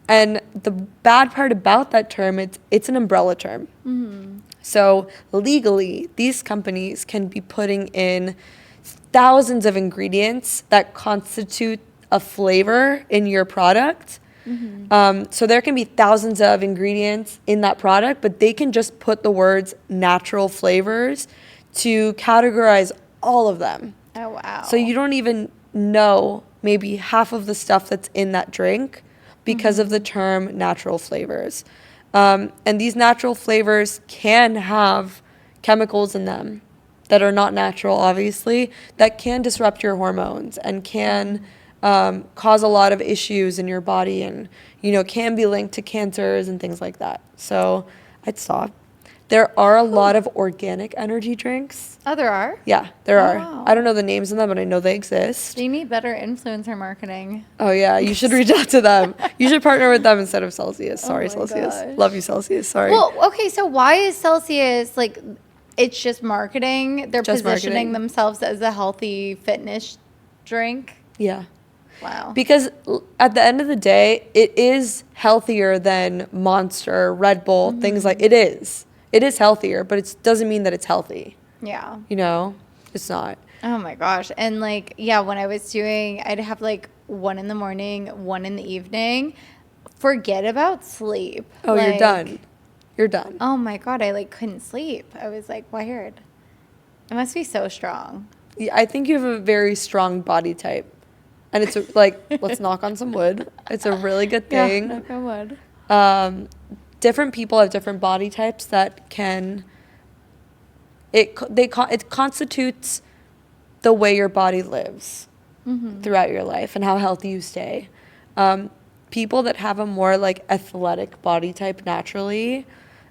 And the bad part about that term, it's an umbrella term. So legally, these companies can be putting in thousands of ingredients that constitute a flavor in your product. So there can be thousands of ingredients in that product, but they can just put the words natural flavors to categorize all of them.
Oh, wow.
So you don't even know maybe half of the stuff that's in that drink because of the term natural flavors. And these natural flavors can have chemicals in them that are not natural, obviously, that can disrupt your hormones and can cause a lot of issues in your body, and can be linked to cancers and things like that. So I'd stop. There are a lot of organic energy drinks.
Oh, there are?
Yeah, there are.
Wow.
I don't know the names of them, but I know they exist.
They need better influencer marketing.
Oh, yeah, you should reach out to them. You should partner with them instead of Celsius. Sorry,
my
Celsius.
gosh.
Love you, Celsius. Sorry.
Well, okay, so why is Celsius, like, it's just marketing? They're
Just
positioning
marketing.
themselves as a healthy fitness drink?
Yeah.
Wow.
Because at the end of the day, it is healthier than Monster, Red Bull, things like it is. It is healthier, but it doesn't mean that it's healthy.
Yeah.
It's not.
Oh my gosh. And like, yeah, when I was I'd have like 1 in the morning, 1 in the evening. Forget about sleep.
Oh,
like,
you're done. You're done.
Oh my God. I like couldn't sleep. I was like wired. It must be so strong.
Yeah, I think you have a very strong body type. And it's like, let's knock on some wood. It's a really good thing.
Yeah, knock on wood.
Different people have different body types that can it constitutes the way your body lives throughout your life and how healthy you stay. People that have a more like athletic body type naturally,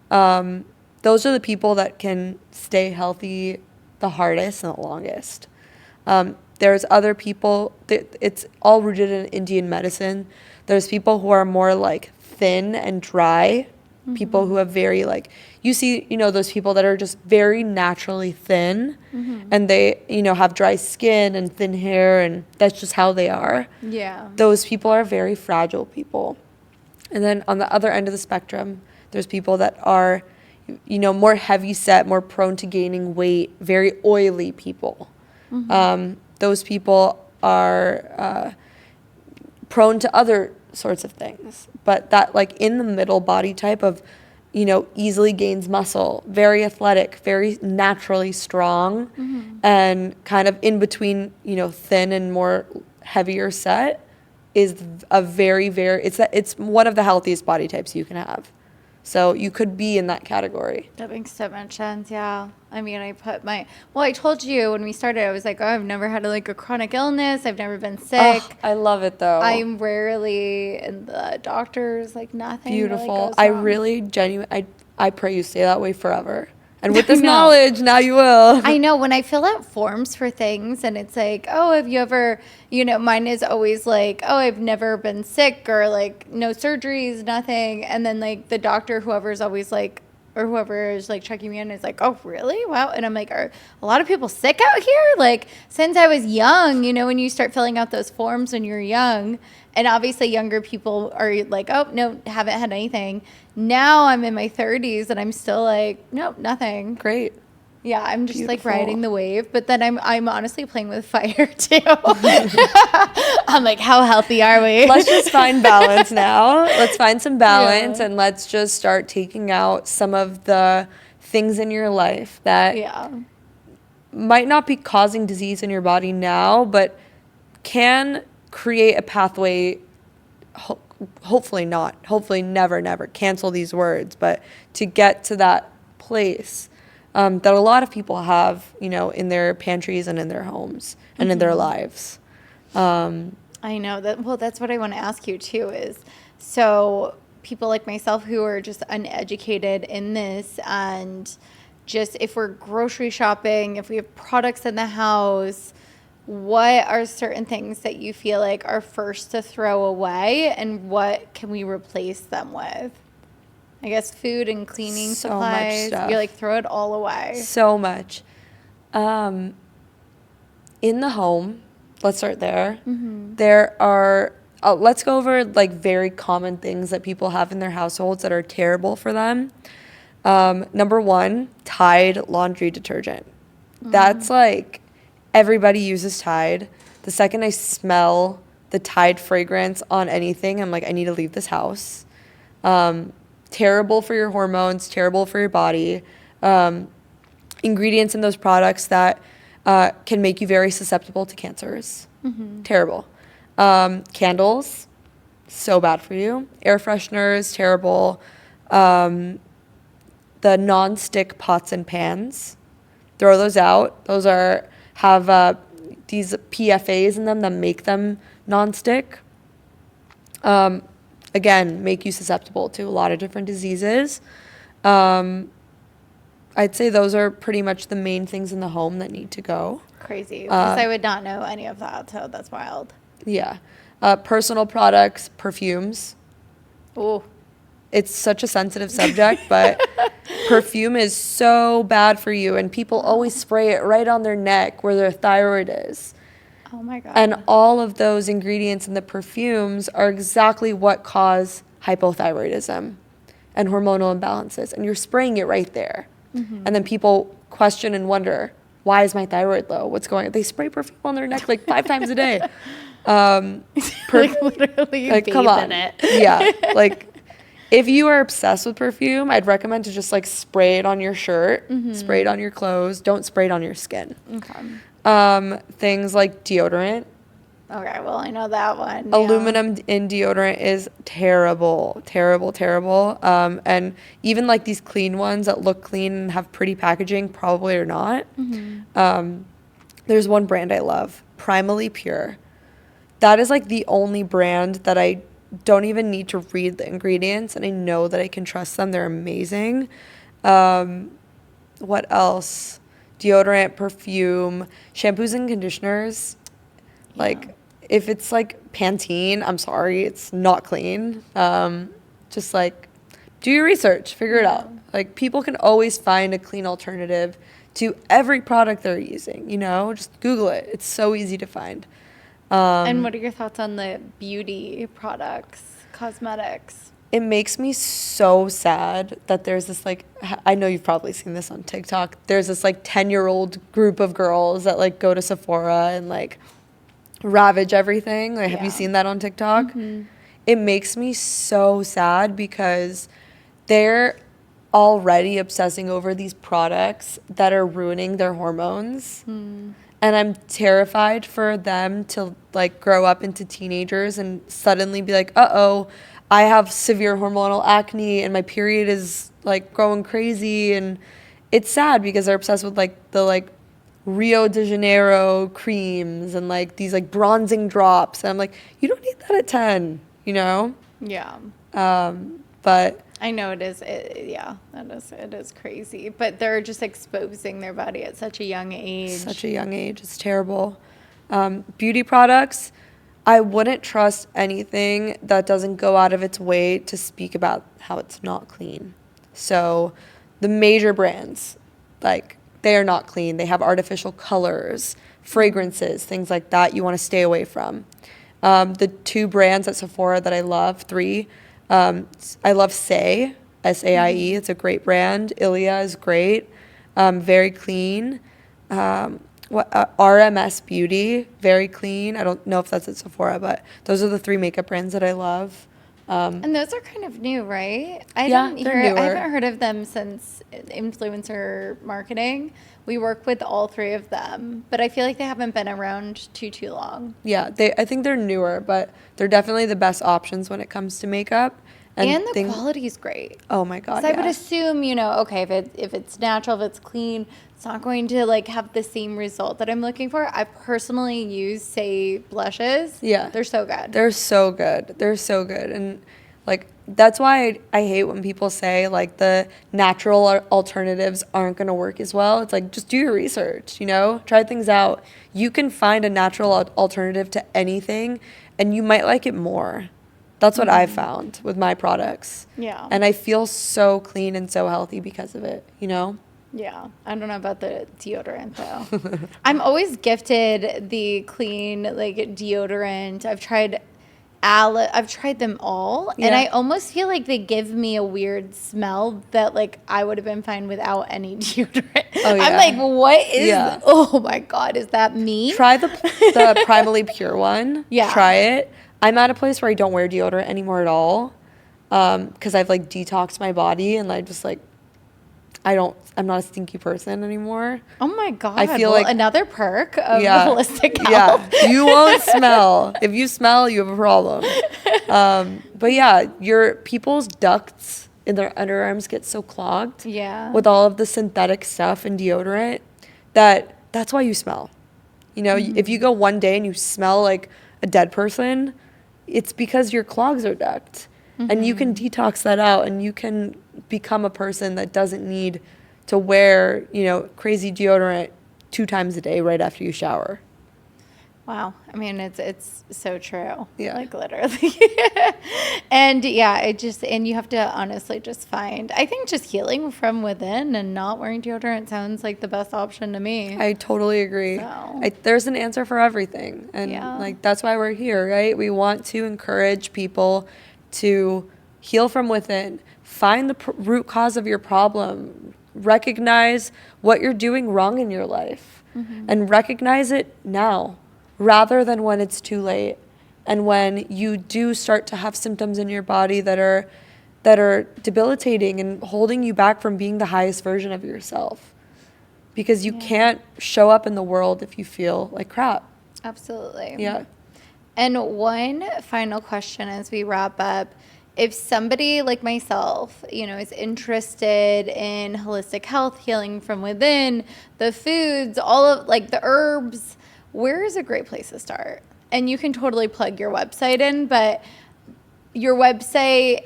those are the people that can stay healthy the hardest and the longest. There's other people, it's all rooted in Indian medicine. There's people who are more like thin and dry, people who have very like, you see, those people that are just very naturally thin and they, have dry skin and thin hair, and that's just how they are.
Yeah.
Those people are very fragile people. And then on the other end of the spectrum, there's people that are, more heavy set, more prone to gaining weight, very oily people. Those people are prone to other sorts of things, but that like in the middle body type of, easily gains muscle, very athletic, very naturally strong, and kind of in between, thin and more heavier set is a very, very, it's one of the healthiest body types you can have. So you could be in that category.
That makes so much sense, yeah. I mean, I told you when we started, I was like, oh, I've never had a chronic illness. I've never been sick.
Oh, I love it though.
I'm rarely in the doctors, nothing.
Beautiful.
Really goes
I
wrong.
really I pray you stay that way forever. And with this
I know.
knowledge, now you will.
I know when I fill out forms for things and it's like, oh, have you ever, mine is always like, oh, I've never been sick or like no surgeries, nothing. And then like the doctor, whoever's always like, or whoever is like checking me in is like, oh, really? Wow. And I'm like, are a lot of people sick out here? Like since I was young, when you start filling out those forms when you're young, and obviously younger people are like, oh, no, haven't had anything. Now I'm in my 30s and I'm still like, nope, nothing.
Great.
Yeah, I'm just
Beautiful.
like riding the wave, but then I'm honestly playing with fire too. I'm like, how healthy are we?
Let's just find balance now. Let's find some balance,
Yeah.
and let's just start taking out some of the things in your life that might not be causing disease in your body now, but can create a pathway. Hopefully not. Hopefully never cancel these words, but to get to that place. That a lot of people have, in their pantries and in their homes and in their lives.
I know that. Well, that's what I want to ask you too is, so people like myself who are just uneducated in this, and just if we're grocery shopping, if we have products in the house, what are certain things that you feel like are first to throw away and what can we replace them with? I guess food and cleaning
So
supplies.
much stuff.
You like throw it all away.
So much. In the home, let's start there. There are, let's go over like very common things that people have in their households that are terrible for them. Number one, Tide laundry detergent. That's like, everybody uses Tide. The second I smell the Tide fragrance on anything, I'm like, I need to leave this house. Terrible for your hormones, terrible for your body. Ingredients in those products that can make you very susceptible to cancers. Terrible. Candles, so bad for you. Air fresheners, terrible. The non-stick pots and pans, throw those out. Those have these PFAs in them that make them non-stick. Again, make you susceptible to a lot of different diseases. I'd say those are pretty much the main things in the home that need to go.
Crazy. Because I would not know any of that, so that's wild.
Yeah. Personal products, perfumes.
Ooh.
It's such a sensitive subject, but perfume is so bad for you, and people always spray it right on their neck where their thyroid is.
Oh my God.
And all of those ingredients in the perfumes are exactly what cause hypothyroidism and hormonal imbalances. And you're spraying it right there. And then people question and wonder, why is my thyroid low? What's going on? They spray perfume on their neck like 5 times a day.
Like literally
like,
bathe
come on.
in it.
Yeah. Like, if you are obsessed with perfume, I'd recommend to just like spray it on your shirt, spray it on your clothes. Don't spray it on your skin.
Okay.
Things like deodorant.
Okay, well, I know that one.
Aluminum in deodorant is terrible. And even like these clean ones that look clean and have pretty packaging probably are not. There's one brand I love, Primally Pure. That is like the only brand that I don't even need to read the ingredients, and I know that I can trust them. They're amazing. What else? Deodorant, perfume, shampoos and conditioners. Like, if it's like Pantene, I'm sorry, it's not clean. Just like, do your research, figure it out. Like, people can always find a clean alternative to every product they're using, just Google it. It's so easy to find.
And what are your thoughts on the beauty products, cosmetics?
It makes me so sad that there's this like, I know you've probably seen this on TikTok. There's this like 10-year-old group of girls that like go to Sephora and like ravage everything. Like, have you seen that on TikTok? It makes me so sad because they're already obsessing over these products that are ruining their hormones. And I'm terrified for them to like grow up into teenagers and suddenly be like, uh-oh, I have severe hormonal acne and my period is like growing crazy. And it's sad because they're obsessed with like the like Rio de Janeiro creams and like these like bronzing drops. And I'm like, you don't need that at 10,
Yeah.
But
I know it is. It is crazy. But they're just exposing their body at such a young age.
Such a young age. It's terrible. Beauty products, I wouldn't trust anything that doesn't go out of its way to speak about how it's not clean. So the major brands, like, they are not clean. They have artificial colors, fragrances, things like that you want to stay away from. The 2 brands at Sephora that I love, 3, I love Saie, S-A-I-E. It's a great brand. Ilia is great, very clean. RMS Beauty, very clean. I don't know if that's at Sephora, but those are the 3 makeup brands that I love.
And those are kind of new, right? I
newer.
haven't heard of them since influencer marketing. We work with all 3 of them, but I feel like they haven't been around too long.
Yeah, I think they're newer, but they're definitely the best options when it comes to makeup.
And the quality is great.
Oh my God,
I would assume, okay, if it's natural, if it's clean, it's not going to like have the same result that I'm looking for. I personally use Saie blushes.
Yeah.
They're so good.
They're so good. They're so good. And like, that's why I hate when people say like the natural alternatives aren't going to work as well. It's like, just do your research, try things out. You can find a natural alternative to anything and you might like it more. That's what I've found with my products.
Yeah.
And I feel so clean and so healthy because of it,
Yeah. I don't know about the deodorant though. I'm always gifted the clean like deodorant. I've tried them all, and I almost feel like they give me a weird smell that like I would have been fine without any deodorant. Oh, yeah. I'm like, what is? Yeah. Oh my God, is that me?
Try the Primally Pure one. Yeah, try it. I'm at a place where I don't wear deodorant anymore at all, because I've like detoxed my body and I just like I'm not a stinky person anymore.
Oh my God. I feel like another perk of holistic health.
Yeah, you won't smell. If you smell, you have a problem. But yeah, your people's ducts in their underarms get so clogged with all of the synthetic stuff and deodorant that's why you smell. If you go one day and you smell like a dead person, it's because your clogs are duct. And you can detox that out and you can become a person that doesn't need to wear, crazy deodorant 2 times a day right after you shower.
Wow. I mean, it's so true.
Yeah.
Like literally. And and you have to honestly just I think just healing from within and not wearing deodorant sounds like the best option to me.
I totally agree. There's an answer for everything. And like, that's why we're here, right? We want to encourage people to heal from within, find the root cause of your problem, recognize what you're doing wrong in your life, and recognize it now rather than when it's too late. And when you do start to have symptoms in your body that are debilitating and holding you back from being the highest version of yourself. Because you can't show up in the world if you feel like crap.
Absolutely.
Yeah.
And one final question as we wrap up. If somebody like myself, is interested in holistic health, healing from within, the foods, all of like the herbs, where is a great place to start? And you can totally plug your website in, but your website,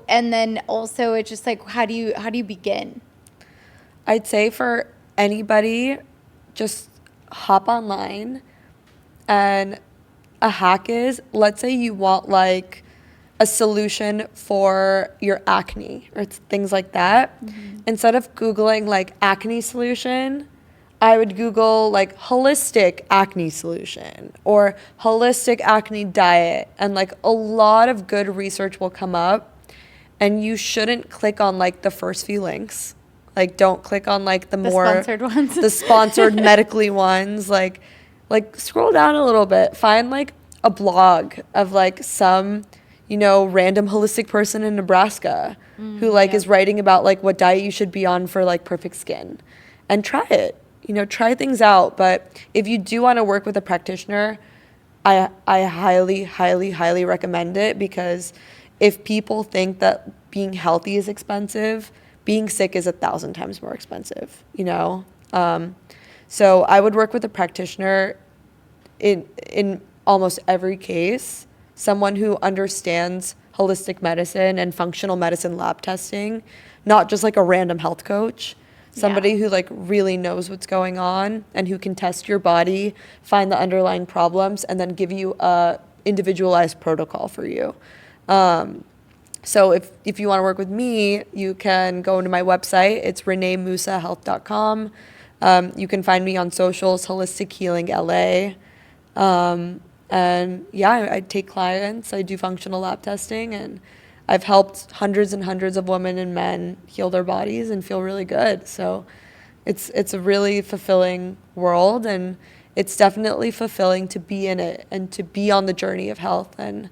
and then also it's just like, how do you begin?
I'd say for anybody, just hop online. And a hack is, let's say you want like a solution for your acne or things like that. Instead of Googling like acne solution, I would Google like holistic acne solution or holistic acne diet, and like a lot of good research will come up. And you shouldn't click on like the first few links. Like, don't click on like the more
sponsored ones,
the sponsored medically ones. Like scroll down a little bit, find like a blog of like some random holistic person in Nebraska who like is writing about like what diet you should be on for like perfect skin, and try it. Try things out. But if you do want to work with a practitioner, I highly, highly, highly recommend it, because if people think that being healthy is expensive, being sick is 1,000 times more expensive, So I would work with a practitioner in almost every case, someone who understands holistic medicine and functional medicine lab testing, not just like a random health coach. Somebody who like really knows what's going on and who can test your body, find the underlying problems, and then give you a individualized protocol for you. So if you want to work with me, you can go into my website. It's reneemoussahealth.com. You can find me on socials, Holistic Healing LA. And yeah, I take clients. I do functional lab testing, and I've helped hundreds and hundreds of women and men heal their bodies and feel really good. So it's a really fulfilling world, and it's definitely fulfilling to be in it and to be on the journey of health and,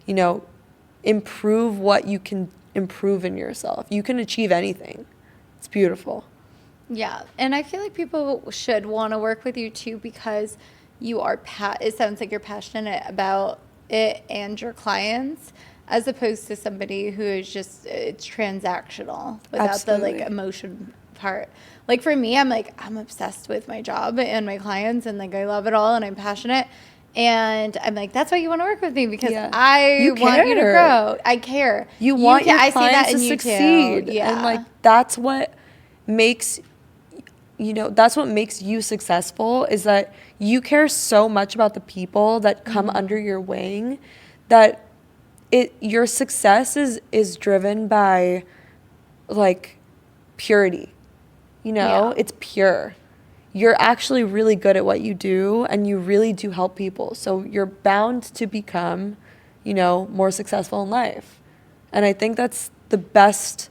you know, improve what you can improve in yourself. You can achieve anything. It's beautiful.
Yeah, and I feel like people should want to work with you too, because you are it sounds like you're passionate about it and your clients, as opposed to somebody who is just, it's transactional without
Absolutely.
the like emotion part. Like for me, I'm obsessed with my job and my clients, and like I love it all and I'm passionate. And I'm like, that's why you want to work with me, because I want you to grow. I care.
You want your
I see that
clients
in
to
you
succeed.
too. Yeah.
And like that's what makes that's what makes you successful, is that you care so much about the people that come under your wing, that your success is driven by like purity. It's pure. You're actually really good at what you do, and you really do help people. So you're bound to become, more successful in life. And I think that's the best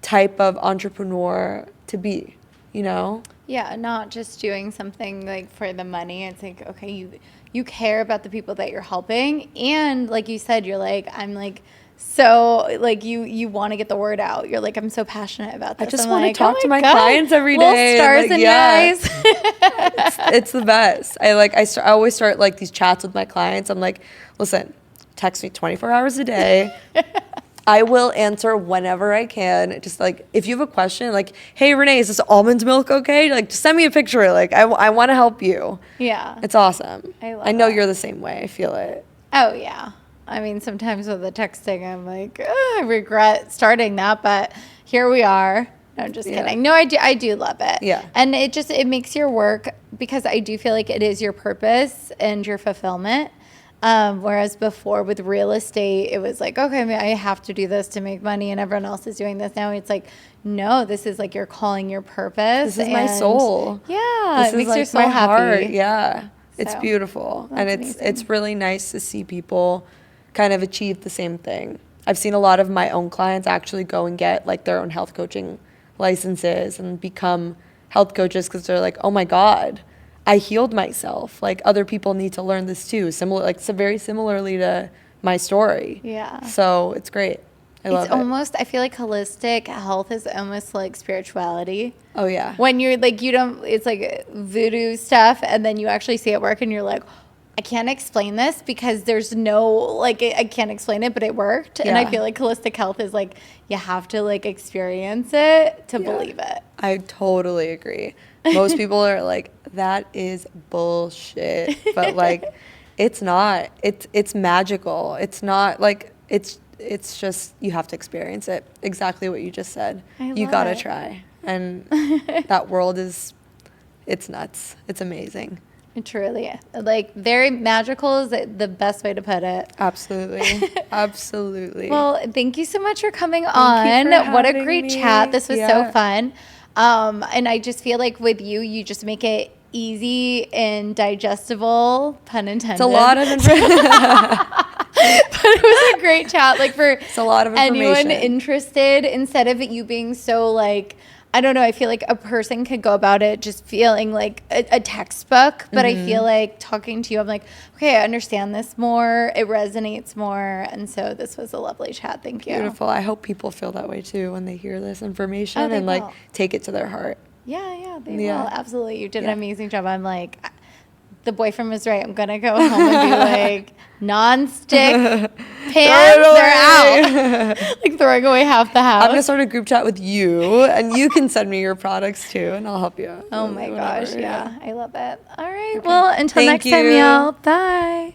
type of entrepreneur to be,
Yeah, not just doing something like for the money. It's like, okay, you care about the people that you're helping. And like you said, you're like, I'm like, so like you want to get the word out. You're like, I'm so passionate about this.
I just
I'm
want
like,
to talk to my
God,
clients every
little
day.
stars in your eyes.
It's the best. I always start like these chats with my clients. I'm like, listen, text me 24 hours a day. I will answer whenever I can. Just like, if you have a question, like, hey, Renee, is this almond milk okay? Like, just send me a picture. Like, I want to help you.
Yeah.
It's awesome.
I
know
that.
you're the same way. I feel it.
Oh, yeah. I mean, sometimes with the texting, I'm like, I regret starting that, but here we are. No, I'm just kidding. No, I do love it.
Yeah.
And it makes your work, because I do feel like it is your purpose and your fulfillment. Whereas before with real estate, it was like, okay, I have to do this to make money and everyone else is doing this. Now it's like, no, this is like you're calling your purpose.
This is my soul.
Yeah.
This
it makes
is
your
like
soul
my
happy.
heart. Yeah. It's
So,
beautiful. And
amazing.
it's really nice to see people kind of achieve the same thing. I've seen a lot of my own clients actually go and get like their own health coaching licenses and become health coaches, because they're like, oh my God, I healed myself. Like, other people need to learn this too. Very similarly to my story.
Yeah.
So it's great. I love it.
I feel like holistic health is almost like spirituality.
Oh yeah.
When you're like, it's like voodoo stuff, and then you actually see it work and you're like, I can't explain this because there's no, like, I can't explain it, but it worked. And I feel like holistic health is like, you have to like experience it to believe it.
I totally agree. Most people are like, that is bullshit. But like, it's not. It's magical. It's not like, it's just, you have to experience it. Exactly what you just said. You gotta try. And that world it's nuts. It's amazing.
It truly is. Like, very magical is the best way to put it.
Absolutely. Absolutely.
Well, thank you so much for coming on. What a great chat. This was so fun. And I just feel like with you just make it easy and digestible, pun intended.
It's a lot of information.
But it was a great chat. Like, for
it's a lot of information.
Anyone interested, instead of you being so like, I don't know, I feel like a person could go about it just feeling like a textbook, but I feel like talking to you, I'm like, okay, I understand this more. It resonates more. And so this was a lovely chat. Thank you.
Beautiful. I hope people feel that way too when they hear this information and
will.
like take it to their heart.
Yeah, they will. Absolutely. You did an amazing job. I'm like, the boyfriend was right. I'm going to go home and be like, non-stick pans, they're out. Like, throwing away half the house.
I'm going to start a group chat with you, and you can send me your products too, and I'll help you.
Oh my gosh, yeah. I love it. All right. Well, until next time,
you.
y'all. Bye.